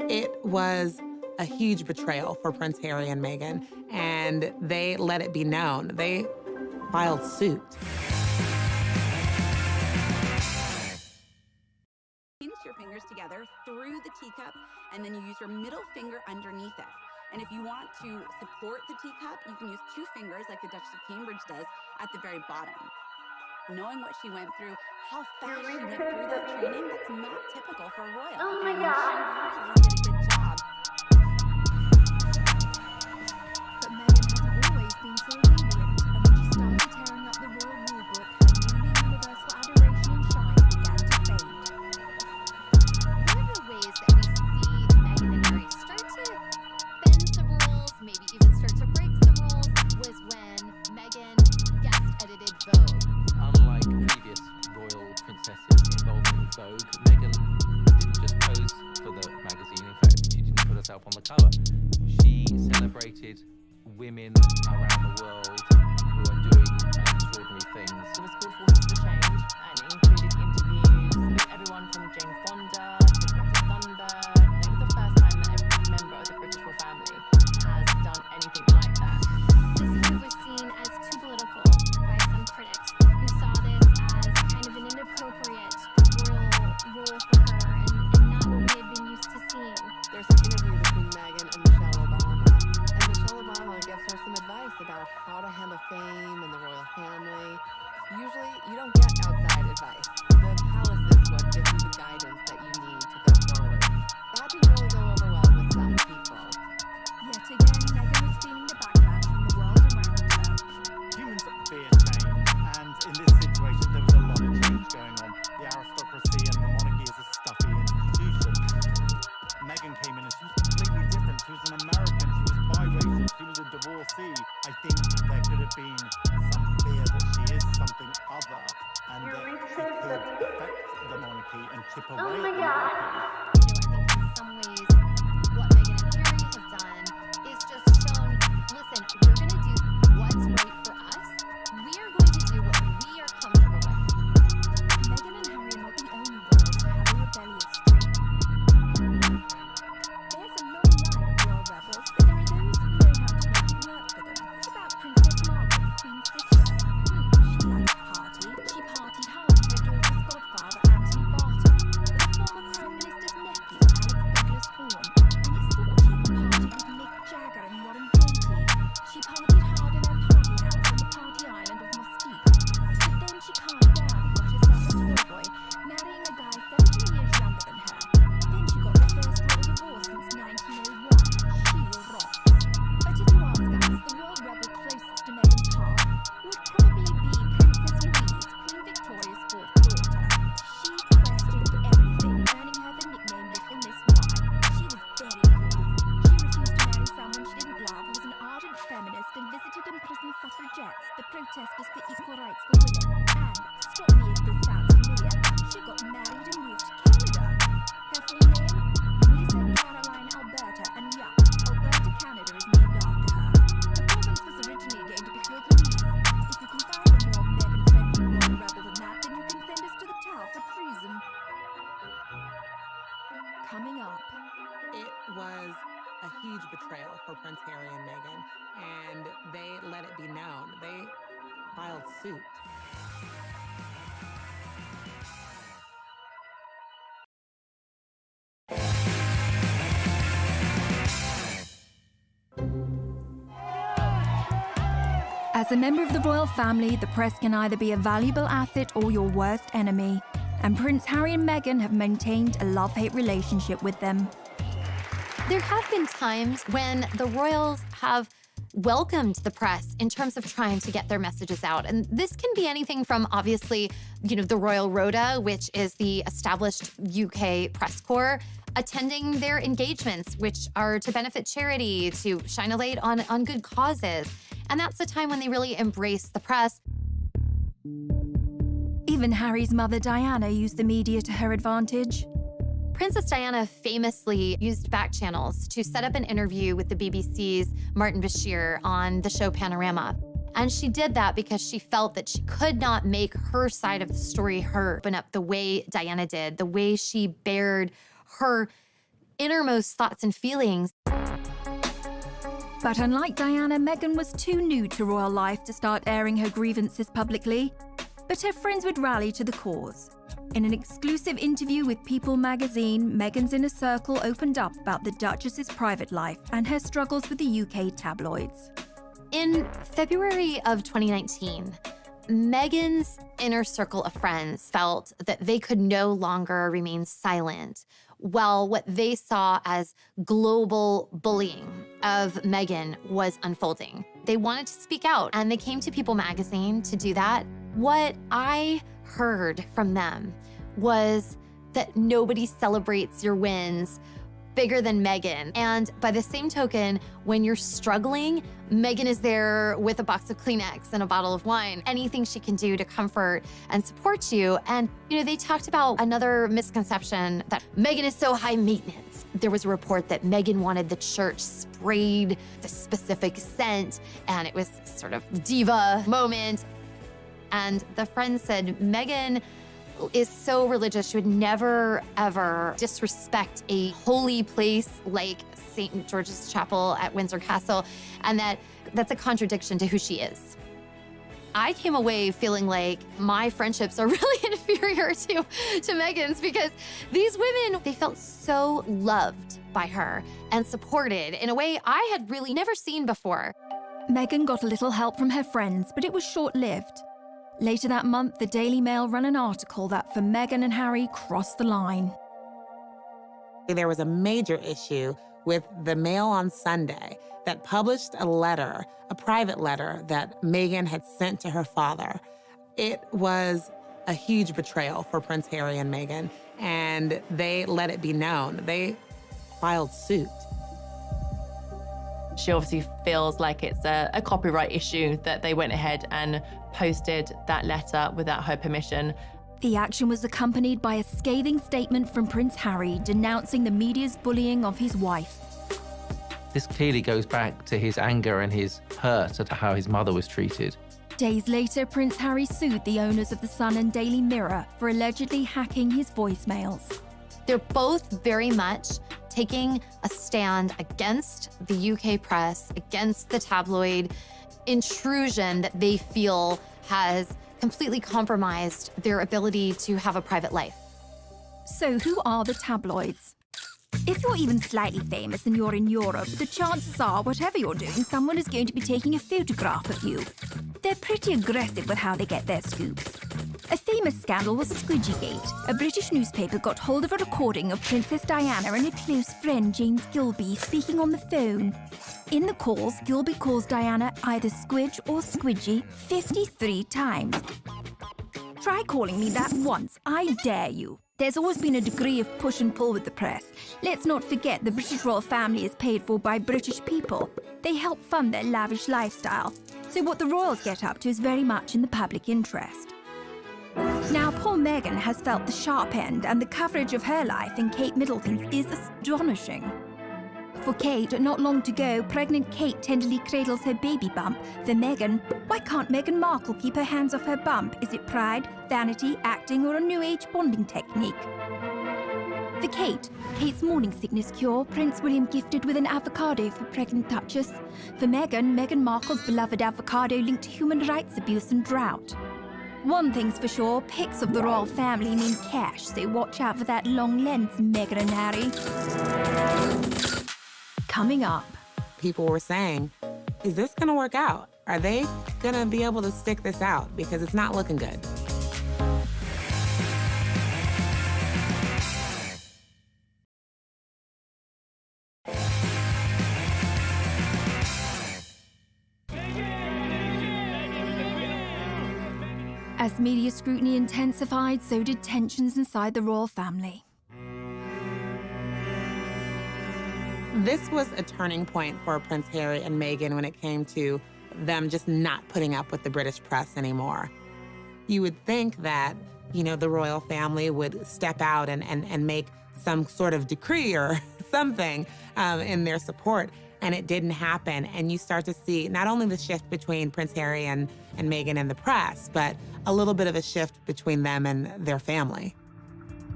It was a huge betrayal for Prince Harry and Meghan, and they let it be known. They filed suit. Pinch your fingers together through the teacup, and then you use your middle finger underneath it. And if you want to support the teacup, you can use 2 fingers like the Duchess of Cambridge does at the very bottom. Knowing what she went through, how fast she went through that training, that's not typical for a royal. Oh my and God. She really did a good job. But Meghan hasn't always been so lenient, and when she started tearing up the royal rulebook, her newly universal adoration and shine began to fade. One of the ways that we see Meghan and Harry start to bend some rules, maybe even start to break some rules, was when Meghan guest edited Vogue. Unlike previous royal princesses involved with Vogue, Meghan didn't just pose for the magazine. In fact, she didn't put herself on the cover. She celebrated women around the world who are doing extraordinary things. It was called Forces for Change, and it included interviews with everyone from Jane Fonda to Greta Thunberg. It was the first time that a member of the British royal family has done anything like that. This move was seen as too political by some critics, who saw this as kind of an inappropriate royal role for her and not what we had been used to seeing. There's an interview between Meghan and Michelle Obama, and Michelle Obama gives her some advice about how to handle fame and the royal family. Usually, you don't get outside advice. The palace is what gives you the guidance that you need to go forward. That didn't really go over well with some people. Yet again, Meghan was feeling the backlash from the world around her. Humans fear change, and in this situation, there was a lot of change going on. The aristocracy and the monarchy is a stuffy institution. Meghan came in and she was completely different. She was an American, she was biracial, she was a divorcee. I think there could have been some fear that she is something other, and that she could affect the monarchy and chip away at the monarchy. I think in some ways, what Meghan and Harry have done is just shown, listen, we're going to do what's right for us. We are going to do what we are comfortable with. Meghan and Harry are not the only royals to have a rebellious streak. There's a long line of royal rebels, but there are those who know how to make it work for them. It's about Princess Markle, the Queen's sister. She liked to party. She partied hard with her daughter's godfather, Anthony Barton, with the former Prime Minister's nephew, Alex Douglas Horn, and it's thought she even partied with Mick Jagger and Warren Beatty. She partied hard in her party house on the party island of Mustique. But then she calmed down and got herself a toy boy, marrying a guy 17 years younger than her. Then she got the first royal divorce since 1901. She rocks. But if you ask us, the royal rebel closest to Meghan's heart would probably be Princess Louise, Queen Victoria's fourth daughter. She questioned everything, earning her the nickname Little Miss Y. She was very cool. She refused to marry someone she didn't love, was an ardent feminist, and visited imprisoned suffragettes, the protesters for equal rights for women. And, stop me if this sounds familiar, she got married and moved to Canada. Her full name? Louisa Caroline Alberta, and yup, Alberta, Canada is named after her. The province was originally going to be called Louise. If you can find a more Meghan-friendly royal rebel than that, then you can send us to the Tower for treason. Coming up. It was a huge betrayal for Prince Harry and Meghan, and they let it be known. They filed suit. As As a member of the royal family, the press can either be a valuable asset or your worst enemy. And Prince Harry and Meghan have maintained a love-hate relationship with them. There have been times when the royals have welcomed the press in terms of trying to get their messages out. And this can be anything from, obviously, the Royal Rota, which is the established UK press corps, attending their engagements, which are to benefit charity, to shine a light on good causes. And that's the time when they really embrace the press. Even Harry's mother, Diana, used the media to her advantage. Princess Diana famously used back channels to set up an interview with the BBC's Martin Bashir on the show Panorama. And she did that because she felt that she could not make her side of the story open up the way Diana did, the way she bared her innermost thoughts and feelings. But unlike Diana, Meghan was too new to royal life to start airing her grievances publicly. But her friends would rally to the cause. In an exclusive interview with People magazine, Meghan's inner circle opened up about the Duchess's private life and her struggles with the UK tabloids. In February of 2019, Meghan's inner circle of friends felt that they could no longer remain silent while what they saw as global bullying of Meghan was unfolding. They wanted to speak out, and they came to People magazine to do that. What I heard from them was that nobody celebrates your wins bigger than Meghan. And by the same token, when you're struggling, Meghan is there with a box of Kleenex and a bottle of wine, anything she can do to comfort and support you. And, they talked about another misconception that Meghan is so high maintenance. There was a report that Meghan wanted the church sprayed the specific scent, and it was sort of diva moment. And the friend said, Meghan is so religious, she would never, ever disrespect a holy place like St. George's Chapel at Windsor Castle, and that's a contradiction to who she is. I came away feeling like my friendships are really inferior to Meghan's, because these women, they felt so loved by her and supported in a way I had really never seen before. Meghan got a little help from her friends, but it was short-lived. Later that month, the Daily Mail ran an article that for Meghan and Harry crossed the line. There was a major issue with the Mail on Sunday that published a letter, a private letter that Meghan had sent to her father. It was a huge betrayal for Prince Harry and Meghan, and they let it be known. They filed suit. She obviously feels like it's a copyright issue that they went ahead and posted that letter without her permission. The action was accompanied by a scathing statement from Prince Harry denouncing the media's bullying of his wife. This clearly goes back to his anger and his hurt at how his mother was treated. Days later, Prince Harry sued the owners of The Sun and Daily Mirror for allegedly hacking his voicemails. They're both very much taking a stand against the UK press, against the tabloid intrusion that they feel has completely compromised their ability to have a private life. So who are the tabloids? If you're even slightly famous and you're in Europe, the chances are, whatever you're doing, someone is going to be taking a photograph of you. They're pretty aggressive with how they get their scoops. A famous scandal was Squidgygate. A British newspaper got hold of a recording of Princess Diana and her close friend James Gilby speaking on the phone. In the calls, Gilby calls Diana either Squidge or Squidgy 53 times. Try calling me that once, I dare you. There's always been a degree of push and pull with the press. Let's not forget the British royal family is paid for by British people. They help fund their lavish lifestyle. So what the royals get up to is very much in the public interest. Now, poor Meghan has felt the sharp end, and the coverage of her life in Kate Middleton's is astonishing. For Kate, not long to go, pregnant Kate tenderly cradles her baby bump. For Meghan, why can't Meghan Markle keep her hands off her bump? Is it pride, vanity, acting, or a new age bonding technique? For Kate, Kate's morning sickness cure, Prince William gifted with an avocado for pregnant Duchess. For Meghan, Meghan Markle's beloved avocado linked to human rights abuse and drought. One thing's for sure, pics of the royal family mean cash, so watch out for that long lens, Meghan and Harry. Coming up. People were saying, is this gonna work out? Are they gonna be able to stick this out? Because it's not looking good. As media scrutiny intensified, so did tensions inside the royal family. This was a turning point for Prince Harry and Meghan when it came to them just not putting up with the British press anymore. You would think that, the royal family would step out and make some sort of decree or something in their support, and it didn't happen. And you start to see not only the shift between Prince Harry and Meghan and the press, but a little bit of a shift between them and their family.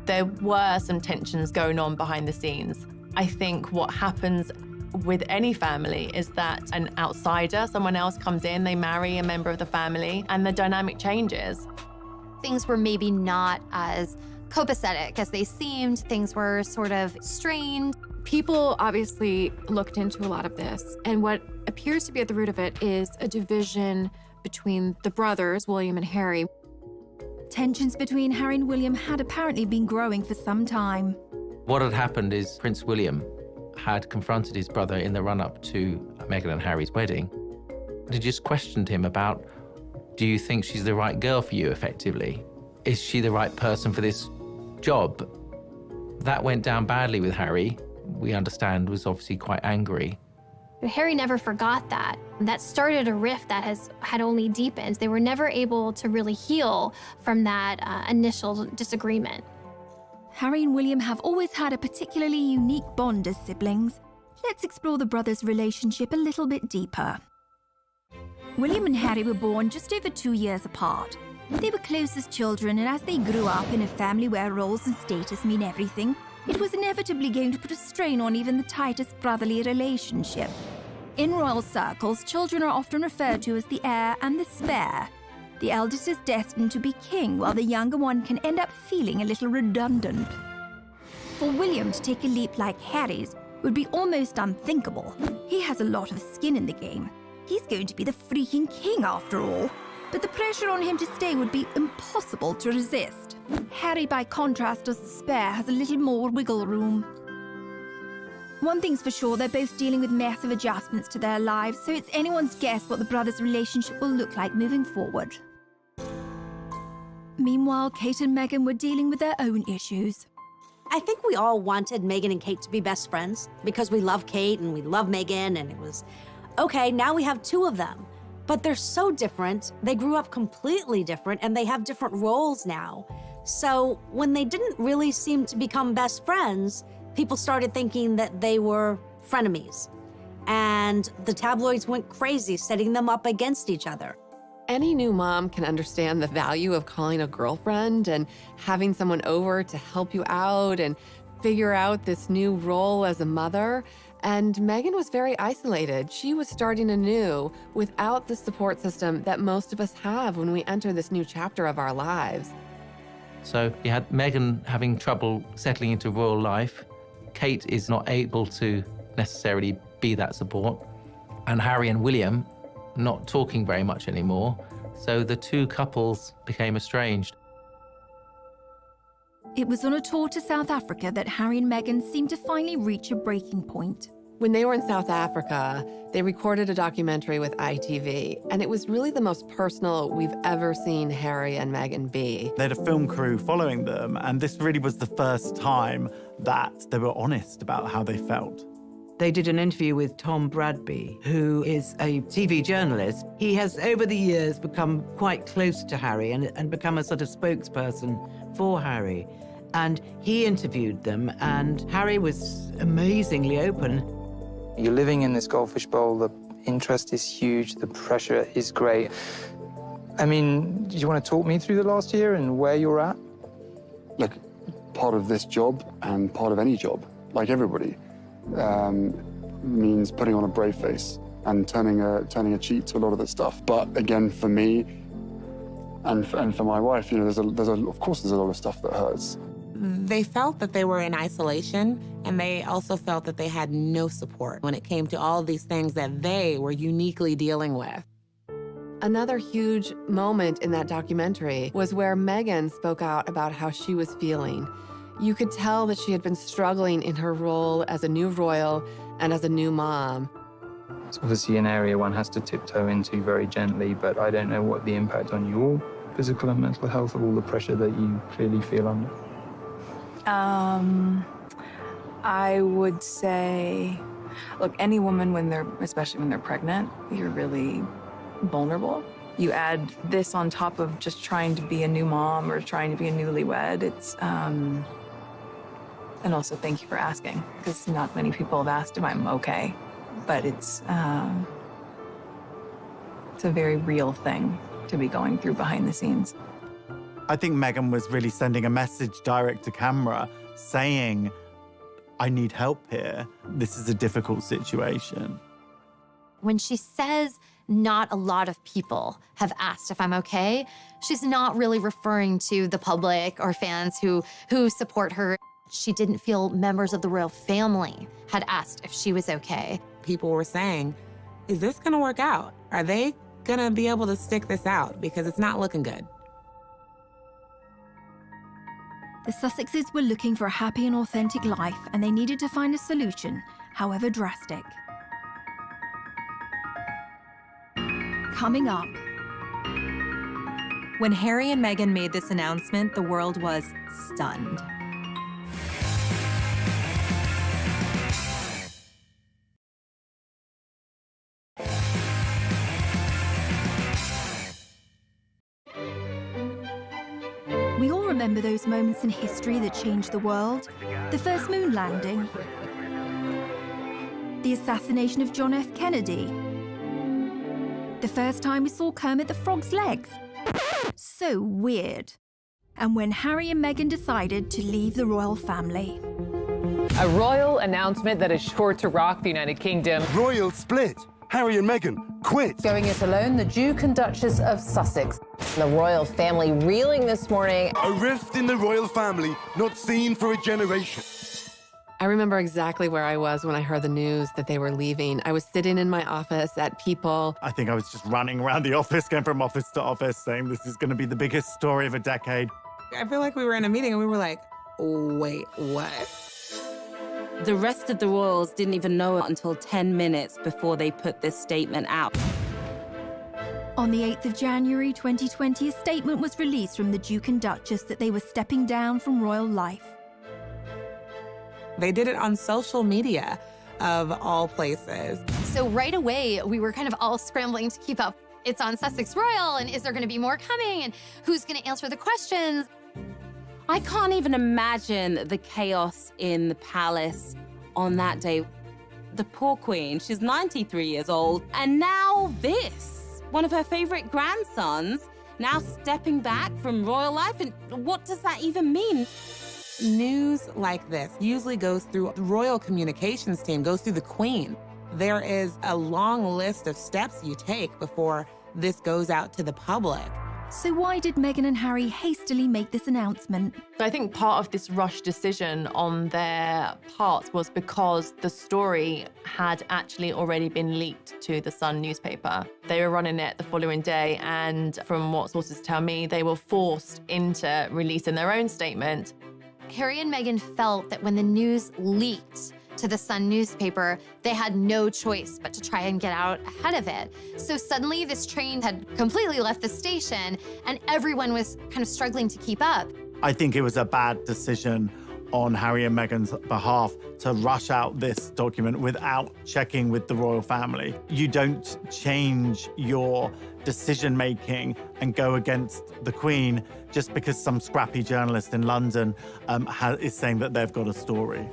There were some tensions going on behind the scenes. I think what happens with any family is that an outsider, someone else comes in, they marry a member of the family, and the dynamic changes. Things were maybe not as copacetic as they seemed. Things were sort of strained. People obviously looked into a lot of this, and what appears to be at the root of it is a division between the brothers, William and Harry. Tensions between Harry and William had apparently been growing for some time. What had happened is Prince William had confronted his brother in the run-up to Meghan and Harry's wedding. He just questioned him about, do you think she's the right girl for you, effectively? Is she the right person for this job? That went down badly with Harry. We understand was obviously quite angry. Harry never forgot that. That started a rift that had only deepened. They were never able to really heal from that initial disagreement. Harry and William have always had a particularly unique bond as siblings. Let's explore the brothers' relationship a little bit deeper. William and Harry were born just over 2 years apart. They were close as children, and as they grew up in a family where roles and status mean everything, it was inevitably going to put a strain on even the tightest brotherly relationship. In royal circles, children are often referred to as the heir and the spare. The eldest is destined to be king, while the younger one can end up feeling a little redundant. For William to take a leap like Harry's would be almost unthinkable. He has a lot of skin in the game. He's going to be the freaking king after all. But the pressure on him to stay would be impossible to resist. Harry, by contrast, as the spare, has a little more wiggle room. One thing's for sure, they're both dealing with massive adjustments to their lives, so it's anyone's guess what the brothers' relationship will look like moving forward. Meanwhile, Kate and Meghan were dealing with their own issues. I think we all wanted Meghan and Kate to be best friends because we love Kate and we love Meghan, and it was, okay, now we have two of them. But they're so different. They grew up completely different, and they have different roles now. So when they didn't really seem to become best friends, people started thinking that they were frenemies. And the tabloids went crazy, setting them up against each other. Any new mom can understand the value of calling a girlfriend and having someone over to help you out and figure out this new role as a mother. And Meghan was very isolated. She was starting anew without the support system that most of us have when we enter this new chapter of our lives. So you had Meghan having trouble settling into royal life. Kate is not able to necessarily be that support. And Harry and William not talking very much anymore. So the two couples became estranged. It was on a tour to South Africa that Harry and Meghan seemed to finally reach a breaking point. When they were in South Africa, they recorded a documentary with ITV, and it was really the most personal we've ever seen Harry and Meghan be. They had a film crew following them, and this really was the first time that they were honest about how they felt. They did an interview with Tom Bradby, who is a TV journalist. He has, over the years, become quite close to Harry and become a sort of spokesperson for Harry. And he interviewed them, and Harry was amazingly open. You're living in this goldfish bowl, the interest is huge, the pressure is great. I mean, do you want to talk me through the last year and where you're at? Look, part of this job and part of any job, like everybody, means putting on a brave face and turning a cheek to a lot of the stuff. But again, for me and for my wife, you know, of course there's a lot of stuff that hurts. They felt that they were in isolation, and they also felt that they had no support when it came to all of these things that they were uniquely dealing with. Another huge moment in that documentary was where Meghan spoke out about how she was feeling. You could tell that she had been struggling in her role as a new royal and as a new mom. It's obviously an area one has to tiptoe into very gently, but I don't know what the impact on your physical and mental health of all the pressure that you clearly feel under. I would say, look, any woman especially when they're pregnant, you're really vulnerable. You add this on top of just trying to be a new mom or trying to be a newlywed. And also thank you for asking, because not many people have asked if I'm okay. But it's a very real thing to be going through behind the scenes. I think Meghan was really sending a message direct to camera saying, I need help here. This is a difficult situation. When she says not a lot of people have asked if I'm okay, she's not really referring to the public or fans who support her. She didn't feel members of the royal family had asked if she was okay. People were saying, is this gonna work out? Are they gonna be able to stick this out? Because it's not looking good. The Sussexes were looking for a happy and authentic life, and they needed to find a solution, however drastic. Coming up. When Harry and Meghan made this announcement, the world was stunned. We all remember those moments in history that changed the world. The first moon landing. The assassination of John F. Kennedy. The first time we saw Kermit the Frog's legs. So weird. And when Harry and Meghan decided to leave the royal family. A royal announcement that is sure to rock the United Kingdom. Royal split. Harry and Meghan quit. Going it alone, the Duke and Duchess of Sussex. The royal family reeling this morning. A rift in the royal family not seen for a generation. I remember exactly where I was when I heard the news that they were leaving. I was sitting in my office at People. I think I was just running around the office, going from office to office, saying this is going to be the biggest story of a decade. I feel like we were in a meeting and we were like, wait, what? The rest of the royals didn't even know it until 10 minutes before they put this statement out. On the 8th of January 2020, a statement was released from the Duke and Duchess that they were stepping down from royal life. They did it on social media, of all places. So right away, we were kind of all scrambling to keep up. It's on Sussex Royal, and is there gonna be more coming? And who's gonna answer the questions? I can't even imagine the chaos in the palace on that day. The poor queen, she's 93 years old, and now this. One of her favorite grandsons now stepping back from royal life, and what does that even mean? News like this usually goes through the royal communications team, goes through the queen. There is a long list of steps you take before this goes out to the public. So why did Meghan and Harry hastily make this announcement? I think part of this rush decision on their part was because the story had actually already been leaked to the Sun newspaper. They were running it the following day, and from what sources tell me, they were forced into releasing their own statement. Harry and Meghan felt that when the news leaked to the Sun newspaper, they had no choice but to try and get out ahead of it. So suddenly this train had completely left the station and everyone was kind of struggling to keep up. I think it was a bad decision on Harry and Meghan's behalf to rush out this document without checking with the royal family. You don't change your decision-making and go against the Queen just because some scrappy journalist in London is saying that they've got a story.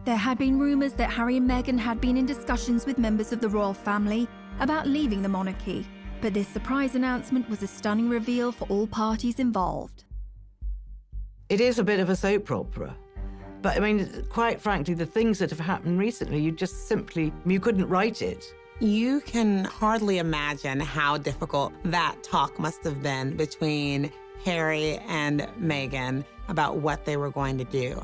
There had been rumours that Harry and Meghan had been in discussions with members of the royal family about leaving the monarchy, but this surprise announcement was a stunning reveal for all parties involved. It is a bit of a soap opera. But I mean, quite frankly, the things that have happened recently, you couldn't write it. You can hardly imagine how difficult that talk must have been between Harry and Meghan about what they were going to do.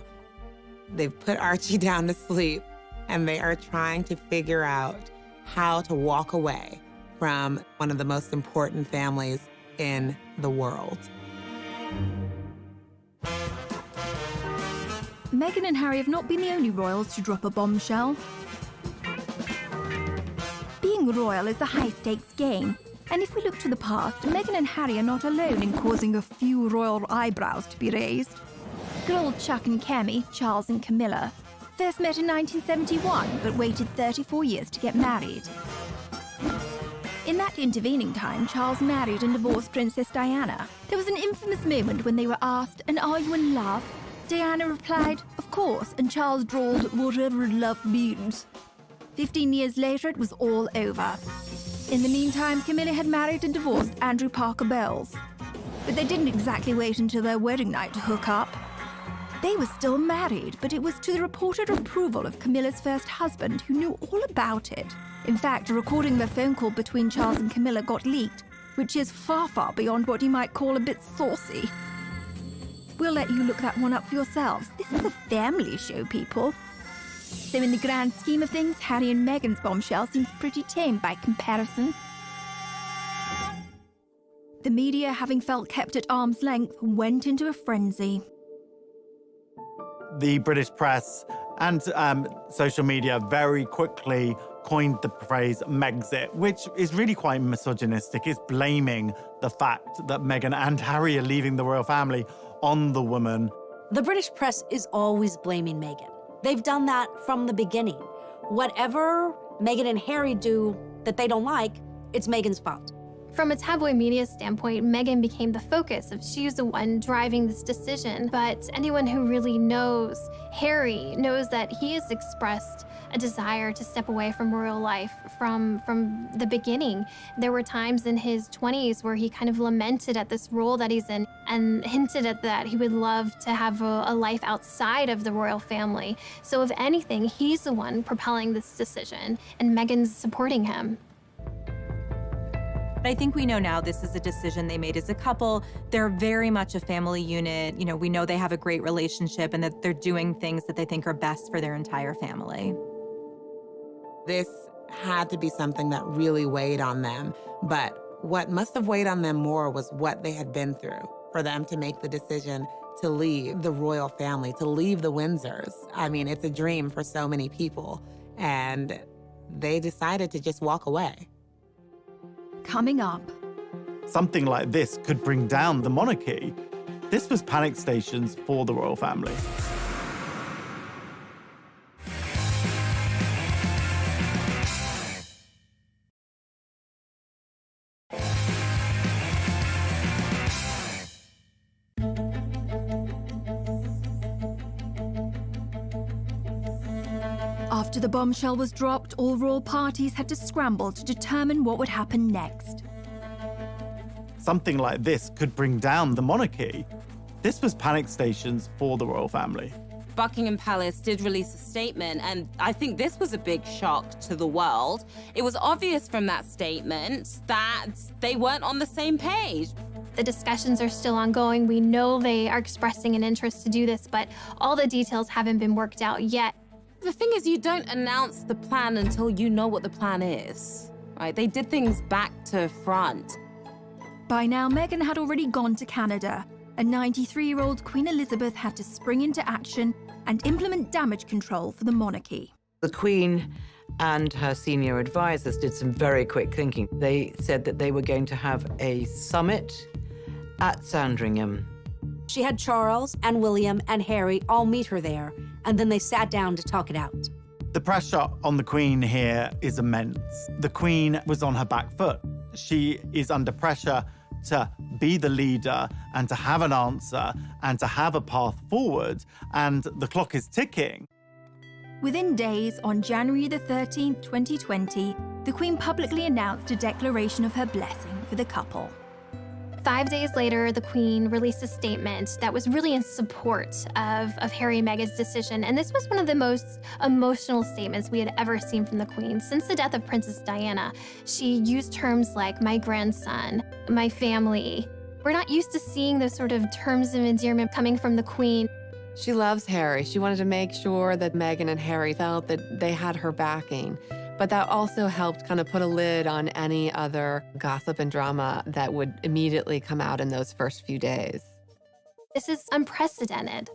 They've put Archie down to sleep. and they are trying to figure out how to walk away from one of the most important families in the world. Meghan and Harry have not been the only royals to drop a bombshell. Being royal is a high-stakes game, and if we look to the past, Meghan and Harry are not alone in causing a few royal eyebrows to be raised. Good old Chuck and Cammy, Charles and Camilla, first met in 1971, but waited 34 years to get married. In that intervening time, Charles married and divorced Princess Diana. There was an infamous moment when they were asked, "And are you in love?" Diana replied, "Of course," and Charles drawled, "Whatever love means." 15 years later, it was all over. In the meantime, Camilla had married and divorced Andrew Parker Bowles. But they didn't exactly wait until their wedding night to hook up. They were still married, but it was to the reported approval of Camilla's first husband, who knew all about it. In fact, a recording of a phone call between Charles and Camilla got leaked, which is far, far beyond what you might call a bit saucy. We'll let you look that one up for yourselves. This is a family show, people. So in the grand scheme of things, Harry and Meghan's bombshell seems pretty tame by comparison. The media, having felt kept at arm's length, went into a frenzy. The British press and social media very quickly coined the phrase Megxit, which is really quite misogynistic. It's blaming the fact that Meghan and Harry are leaving the royal family on the woman. The British press is always blaming Meghan. They've done that from the beginning. Whatever Meghan and Harry do that they don't like, it's Meghan's fault. From a tabloid media standpoint, Meghan became the focus of she's the one driving this decision. But anyone who really knows Harry knows that he has expressed a desire to step away from royal life from the beginning. There were times in his 20s where he kind of lamented at this role that he's in and hinted at that he would love to have a life outside of the royal family. So if anything, he's the one propelling this decision, and Meghan's supporting him. I think we know now this is a decision they made as a couple. They're very much a family unit. You know, we know they have a great relationship and that they're doing things that they think are best for their entire family. This had to be something that really weighed on them. But what must have weighed on them more was what they had been through for them to make the decision to leave the royal family, to leave the Windsors. I mean, it's a dream for so many people. And they decided to just walk away. Coming up. Something like this could bring down the monarchy. This was panic stations for the royal family. After the bombshell was dropped, all royal parties had to scramble to determine what would happen next. Something like this could bring down the monarchy. This was panic stations for the royal family. Buckingham Palace did release a statement, and I think this was a big shock to the world. It was obvious from that statement that they weren't on the same page. The discussions are still ongoing. We know they are expressing an interest to do this, but all the details haven't been worked out yet. The thing is, you don't announce the plan until you know what the plan is, right? They did things back to front. By now, Meghan had already gone to Canada, and 93-year-old Queen Elizabeth had to spring into action and implement damage control for the monarchy. The Queen and her senior advisors did some very quick thinking. They said that they were going to have a summit at Sandringham. She had Charles and William and Harry all meet her there, and then they sat down to talk it out. The pressure on the Queen here is immense. The Queen was on her back foot. She is under pressure to be the leader and to have an answer and to have a path forward, and the clock is ticking. Within days, on January the 13th, 2020, the Queen publicly announced a declaration of her blessing for the couple. 5 days later, the Queen released a statement that was really in support of Harry and Meghan's decision. And this was one of the most emotional statements we had ever seen from the Queen. Since the death of Princess Diana, she used terms like my grandson, my family. We're not used to seeing those sort of terms of endearment coming from the Queen. She loves Harry. She wanted to make sure that Meghan and Harry felt that they had her backing. But that also helped kind of put a lid on any other gossip and drama that would immediately come out in those first few days. This is unprecedented.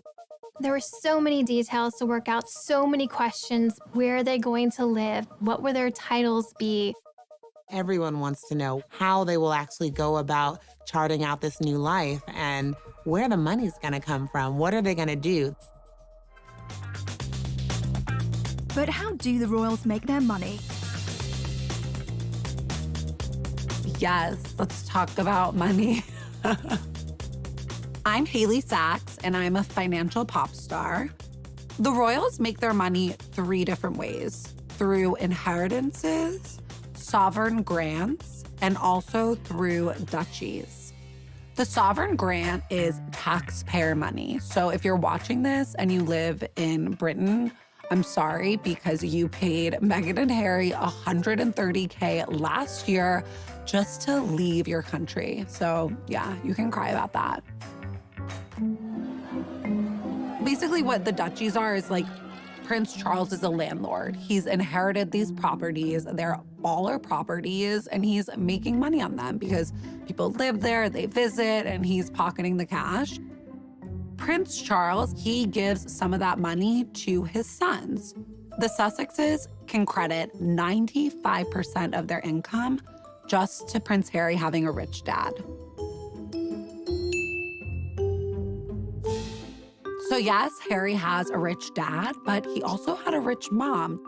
There were so many details to work out, so many questions. Where are they going to live? What will their titles be? Everyone wants to know how they will actually go about charting out this new life and where the money's gonna come from. What are they gonna do? But how do the royals make their money? Yes, let's talk about money. I'm Haley Sachs, and I'm a financial pop star. The royals make their money 3 different ways: through inheritances, sovereign grants, and also through duchies. The sovereign grant is taxpayer money. So if you're watching this and you live in Britain, I'm sorry, because you paid Meghan and Harry $130K last year just to leave your country. So yeah, you can cry about that. Basically what the duchies are is like Prince Charles is a landlord. He's inherited these properties. They're all our properties, and he's making money on them because people live there, they visit, and he's pocketing the cash. Prince Charles, he gives some of that money to his sons. The Sussexes can credit 95% of their income just to Prince Harry having a rich dad. So yes, Harry has a rich dad, but he also had a rich mom.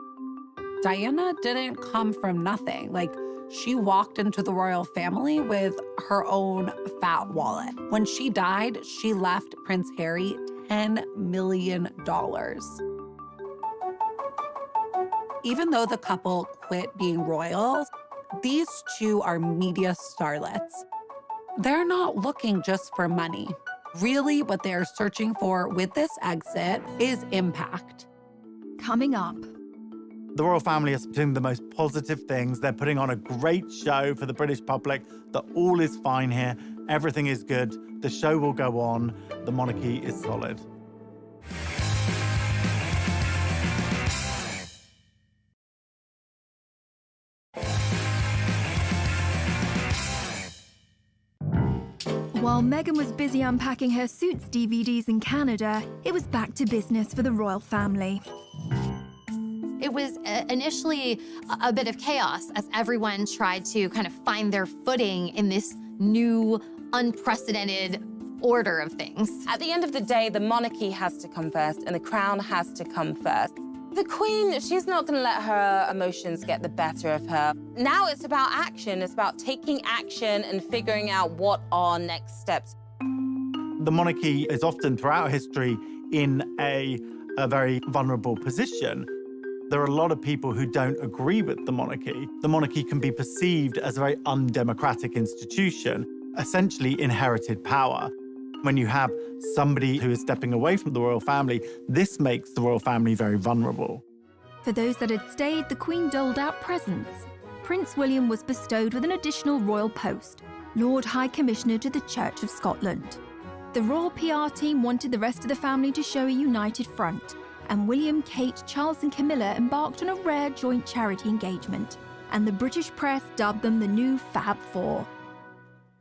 Diana didn't come from nothing. Like, she walked into the royal family with her own fat wallet. When she died, she left Prince Harry $10 million. Even though the couple quit being royals, these two are media starlets. They're not looking just for money. Really, what they're searching for with this exit is impact. Coming up. The royal family is doing the most positive things. They're putting on a great show for the British public that all is fine here, everything is good, the show will go on, the monarchy is solid. While Meghan was busy unpacking her Suits DVDs in Canada, it was back to business for the royal family. It was initially a bit of chaos as everyone tried to kind of find their footing in this new, unprecedented order of things. At the end of the day, the monarchy has to come first and the crown has to come first. The Queen, she's not going to let her emotions get the better of her. Now it's about action. It's about taking action and figuring out what are next steps. The monarchy is often, throughout history, in a very vulnerable position. There are a lot of people who don't agree with the monarchy. The monarchy can be perceived as a very undemocratic institution, essentially inherited power. When you have somebody who is stepping away from the royal family, this makes the royal family very vulnerable. For those that had stayed, the Queen doled out presents. Prince William was bestowed with an additional royal post, Lord High Commissioner to the Church of Scotland. The royal PR team wanted the rest of the family to show a united front, and William, Kate, Charles and Camilla embarked on a rare joint charity engagement, and the British press dubbed them the new Fab Four.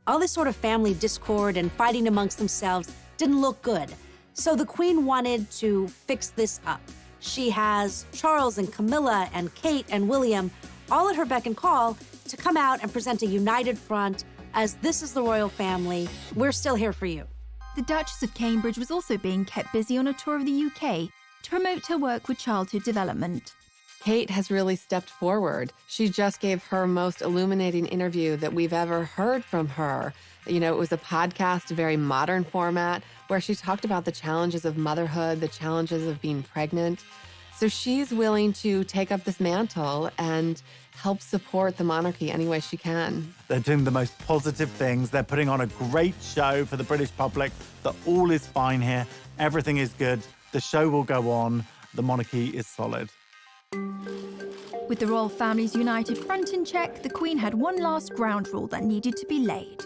All this sort of family discord and fighting amongst themselves didn't look good. So the Queen wanted to fix this up. She has Charles and Camilla and Kate and William all at her beck and call to come out and present a united front as this is the royal family. We're still here for you. The Duchess of Cambridge was also being kept busy on a tour of the UK to promote her work with childhood development. Kate has really stepped forward. She just gave her most illuminating interview that we've ever heard from her. You know, it was a podcast, a very modern format, where she talked about the challenges of motherhood, the challenges of being pregnant. So she's willing to take up this mantle and help support the monarchy any way she can. They're doing the most positive things. They're putting on a great show for the British public that all is fine here, everything is good, the show will go on, the monarchy is solid. With the royal family's united front in check, the Queen had one last ground rule that needed to be laid.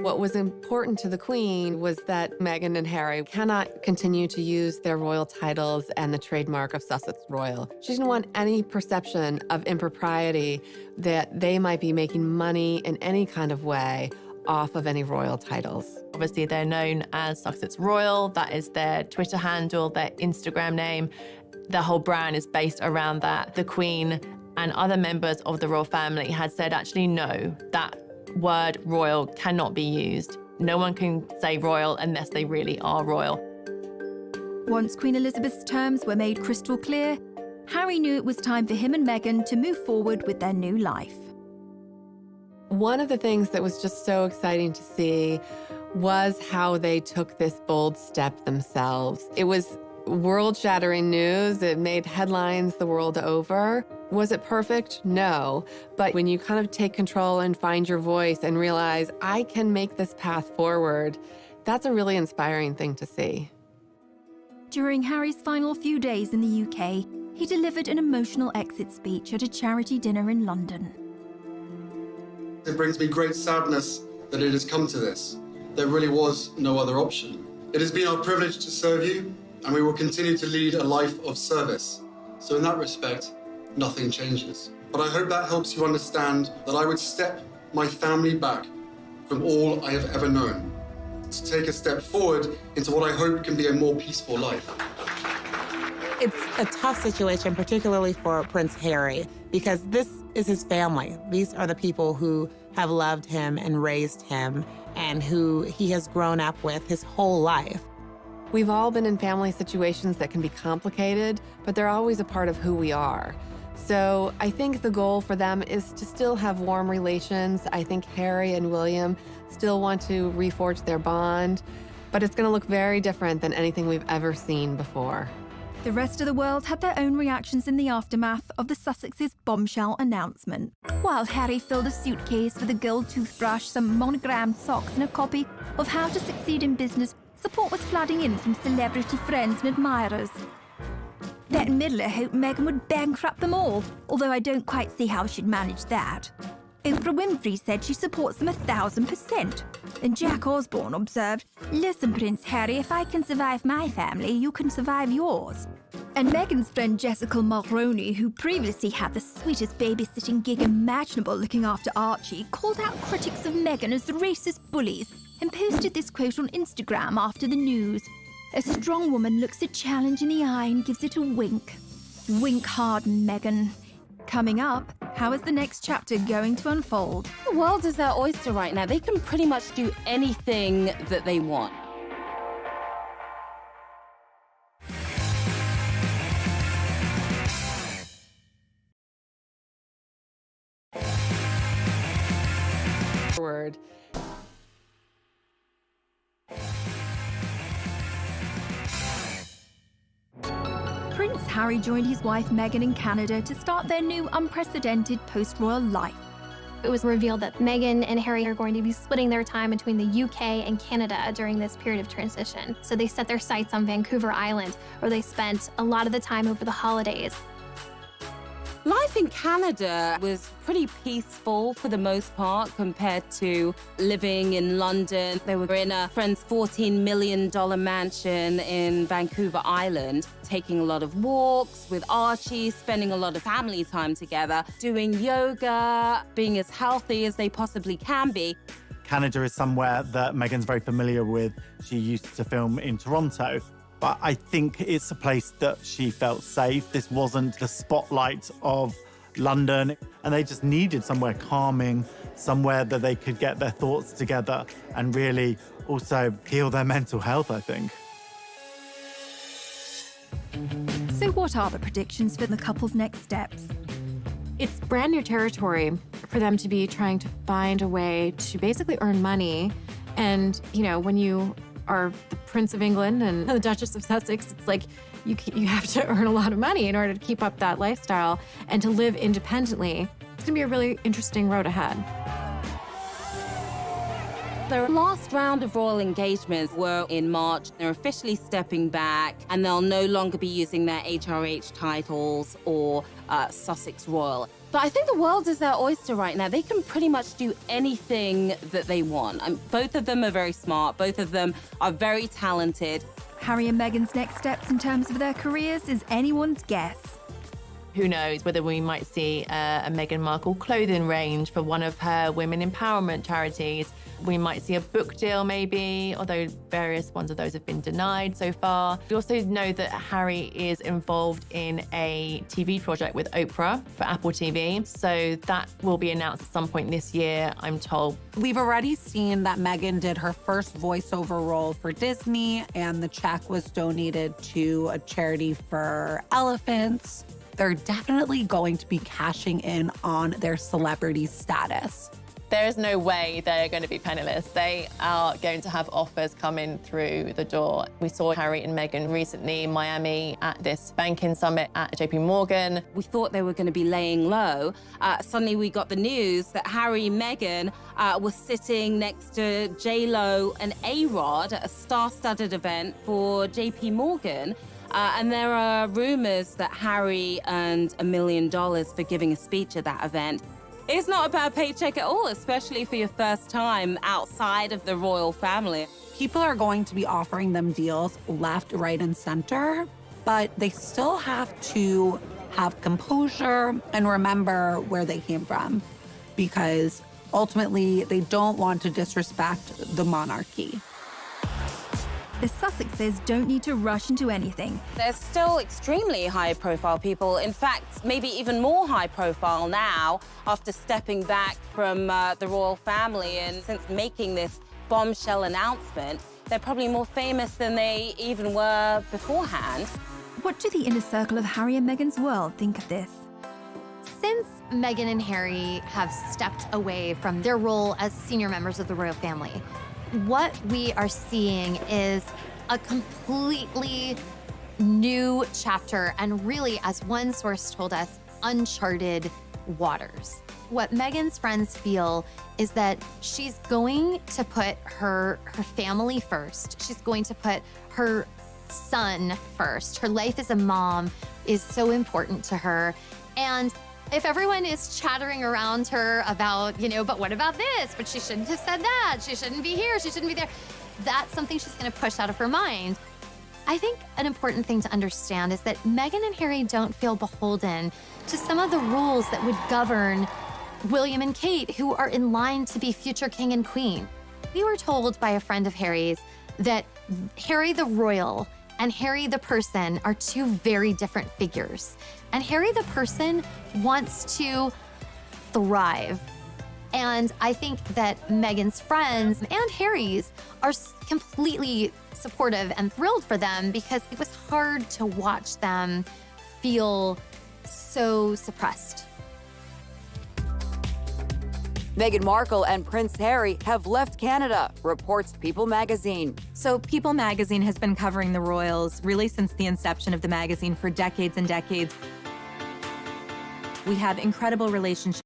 What was important to the Queen was that Meghan and Harry cannot continue to use their royal titles and the trademark of Sussex Royal. She didn't want any perception of impropriety that they might be making money in any kind of way off of any royal titles. Obviously, they're known as Sussex Royal. That is their Twitter handle, their Instagram name. The whole brand is based around that. The Queen and other members of the royal family had said, actually, no, that word royal cannot be used. No one can say royal unless they really are royal. Once Queen Elizabeth's terms were made crystal clear, Harry knew it was time for him and Meghan to move forward with their new life. One of the things that was just so exciting to see was how they took this bold step themselves. It was world-shattering news. It made headlines the world over. Was it perfect? No. But when you kind of take control and find your voice and realize, I can make this path forward, that's a really inspiring thing to see. During Harry's final few days in the UK, he delivered an emotional exit speech at a charity dinner in London. It brings me great sadness that it has come to this. There really was no other option. It has been our privilege to serve you, and we will continue to lead a life of service. So in that respect, nothing changes. But I hope that helps you understand that I would step my family back from all I have ever known to take a step forward into what I hope can be a more peaceful life. It's a tough situation, particularly for Prince Harry, because this is his family. These are the people who have loved him and raised him and who he has grown up with his whole life. We've all been in family situations that can be complicated, but they're always a part of who we are. So I think the goal for them is to still have warm relations. I think Harry and William still want to reforge their bond, but it's going to look very different than anything we've ever seen before. The rest of the world had their own reactions in the aftermath of the Sussexes' bombshell announcement. While Harry filled a suitcase with a gold toothbrush, some monogrammed socks, and a copy of How to Succeed in Business, support was flooding in from celebrity friends and admirers. Bette Midler hoped Meghan would bankrupt them all, although I don't quite see how she'd manage that. Oprah Winfrey said she supports them 1,000%. And Jack Osborne observed, "Listen, Prince Harry, if I can survive my family, you can survive yours." And Meghan's friend Jessica Mulroney, who previously had the sweetest babysitting gig imaginable looking after Archie, called out critics of Meghan as racist bullies and posted this quote on Instagram after the news. "A strong woman looks a challenge in the eye and gives it a wink. Wink hard, Meghan." Coming up, how is the next chapter going to unfold? The world is their oyster right now. They can pretty much do anything that they want. Forward. Prince Harry joined his wife Meghan in Canada to start their new unprecedented post-royal life. It was revealed that Meghan and Harry are going to be splitting their time between the UK and Canada during this period of transition. So they set their sights on Vancouver Island, where they spent a lot of the time over the holidays. Life in Canada was pretty peaceful for the most part compared to living in London. They were in a friend's $14 million mansion in Vancouver Island, taking a lot of walks with Archie, spending a lot of family time together, doing yoga, being as healthy as they possibly can be. Canada is somewhere that Meghan's very familiar with. She used to film in Toronto. But I think it's a place that she felt safe. This wasn't the spotlight of London, and they just needed somewhere calming, somewhere that they could get their thoughts together and really also heal their mental health, I think. So what are the predictions for the couple's next steps? It's brand new territory for them to be trying to find a way to basically earn money. And, you know, when you are the Prince of England and the Duchess of Sussex, it's like you have to earn a lot of money in order to keep up that lifestyle and to live independently. It's gonna be a really interesting road ahead. Their last round of royal engagements were in March. They're officially stepping back, and they'll no longer be using their HRH titles or Sussex Royal. But I think the world is their oyster right now. They can pretty much do anything that they want. Both of them are very smart. Both of them are very talented. Harry and Meghan's next steps in terms of their careers is anyone's guess. Who knows whether we might see a Meghan Markle clothing range for one of her women empowerment charities. We might see a book deal maybe, although various ones of those have been denied so far. We also know that Harry is involved in a TV project with Oprah for Apple TV. So that will be announced at some point this year, I'm told. We've already seen that Meghan did her first voiceover role for Disney, and the check was donated to a charity for elephants. They're definitely going to be cashing in on their celebrity status. There is no way they're going to be penniless. They are going to have offers coming through the door. We saw Harry and Meghan recently in Miami at this banking summit at JP Morgan. We thought they were going to be laying low. Suddenly we got the news that Harry and Meghan were sitting next to J-Lo and A-Rod at a star-studded event for JP Morgan. And there are rumors that Harry earned $1 million for giving a speech at that event. It's not a bad paycheck at all, especially for your first time outside of the royal family. People are going to be offering them deals left, right, and center, but they still have to have composure and remember where they came from, because ultimately they don't want to disrespect the monarchy. The Sussexes don't need to rush into anything. There's still extremely high-profile people. In fact, maybe even more high-profile now after stepping back from the royal family. And since making this bombshell announcement, they're probably more famous than they even were beforehand. What do the inner circle of Harry and Meghan's world think of this? Since Meghan and Harry have stepped away from their role as senior members of the royal family, what we are seeing is a completely new chapter, and really, as one source told us, uncharted waters. What Meghan's friends feel is that she's going to put her family first. She's going to put her son first. Her life as a mom is so important to her. And if everyone is chattering around her about, but what about this? But she shouldn't have said that. She shouldn't be here. She shouldn't be there. That's something she's going to push out of her mind. I think an important thing to understand is that Meghan and Harry don't feel beholden to some of the rules that would govern William and Kate, who are in line to be future king and queen. We were told by a friend of Harry's that Harry the royal and Harry the person are two very different figures. And Harry the person wants to thrive. And I think that Meghan's friends and Harry's are completely supportive and thrilled for them, because it was hard to watch them feel so suppressed. Meghan Markle and Prince Harry have left Canada, reports People magazine. So People magazine has been covering the royals really since the inception of the magazine for decades and decades. We have incredible relationships.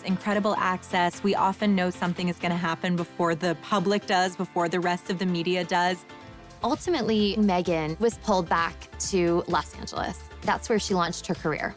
Incredible access. We often know something is going to happen before the public does, before the rest of the media does. Ultimately, Meghan was pulled back to Los Angeles. That's where she launched her career.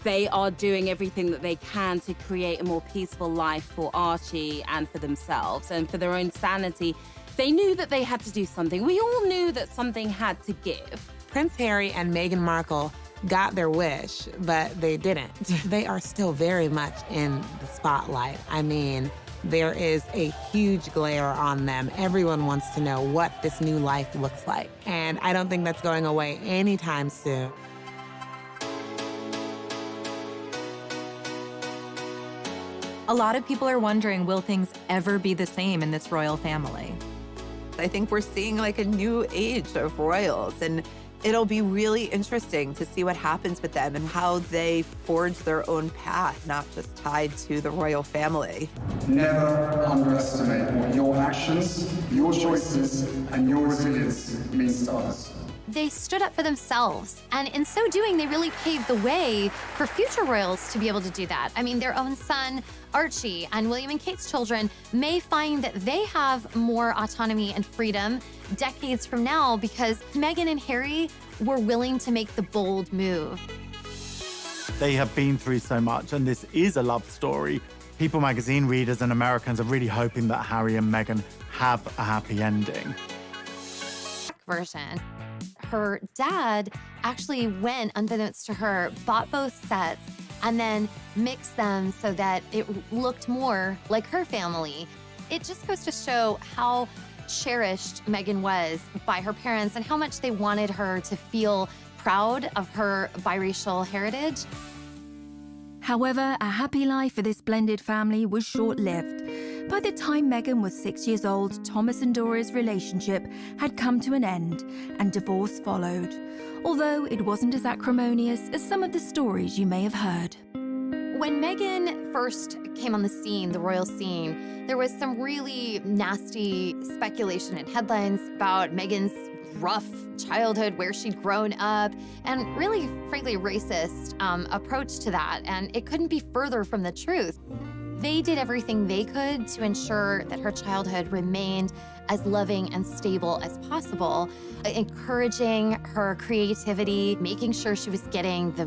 They are doing everything that they can to create a more peaceful life for Archie and for themselves and for their own sanity. They knew that they had to do something. We all knew that something had to give. Prince Harry and Meghan Markle got their wish, but they didn't. They are still very much in the spotlight. I mean, there is a huge glare on them. Everyone wants to know what this new life looks like. And I don't think that's going away anytime soon. A lot of people are wondering, will things ever be the same in this royal family? I think we're seeing like a new age of royals, and It'll be really interesting to see what happens with them and how they forge their own path, not just tied to the royal family. Never underestimate what your actions, your choices, and your resilience means to us. They stood up for themselves, and in so doing, they really paved the way for future royals to be able to do that. I mean, their own son, Archie, and William and Kate's children may find that they have more autonomy and freedom decades from now because Meghan and Harry were willing to make the bold move. They have been through so much, and this is a love story. People magazine readers and Americans are really hoping that Harry and Meghan have a happy ending. Version. Her dad actually went, unbeknownst to her, bought both sets and then mixed them so that it looked more like her family. It just goes to show how cherished Meghan was by her parents and how much they wanted her to feel proud of her biracial heritage. However, a happy life for this blended family was short-lived. By the time Meghan was 6 years old, Thomas and Dora's relationship had come to an end and divorce followed, although it wasn't as acrimonious as some of the stories you may have heard. When Meghan first came on the scene, the royal scene, there was some really nasty speculation and headlines about Meghan's rough childhood, where she'd grown up, and really, frankly, racist approach to that. And it couldn't be further from the truth. They did everything they could to ensure that her childhood remained as loving and stable as possible, encouraging her creativity, making sure she was getting the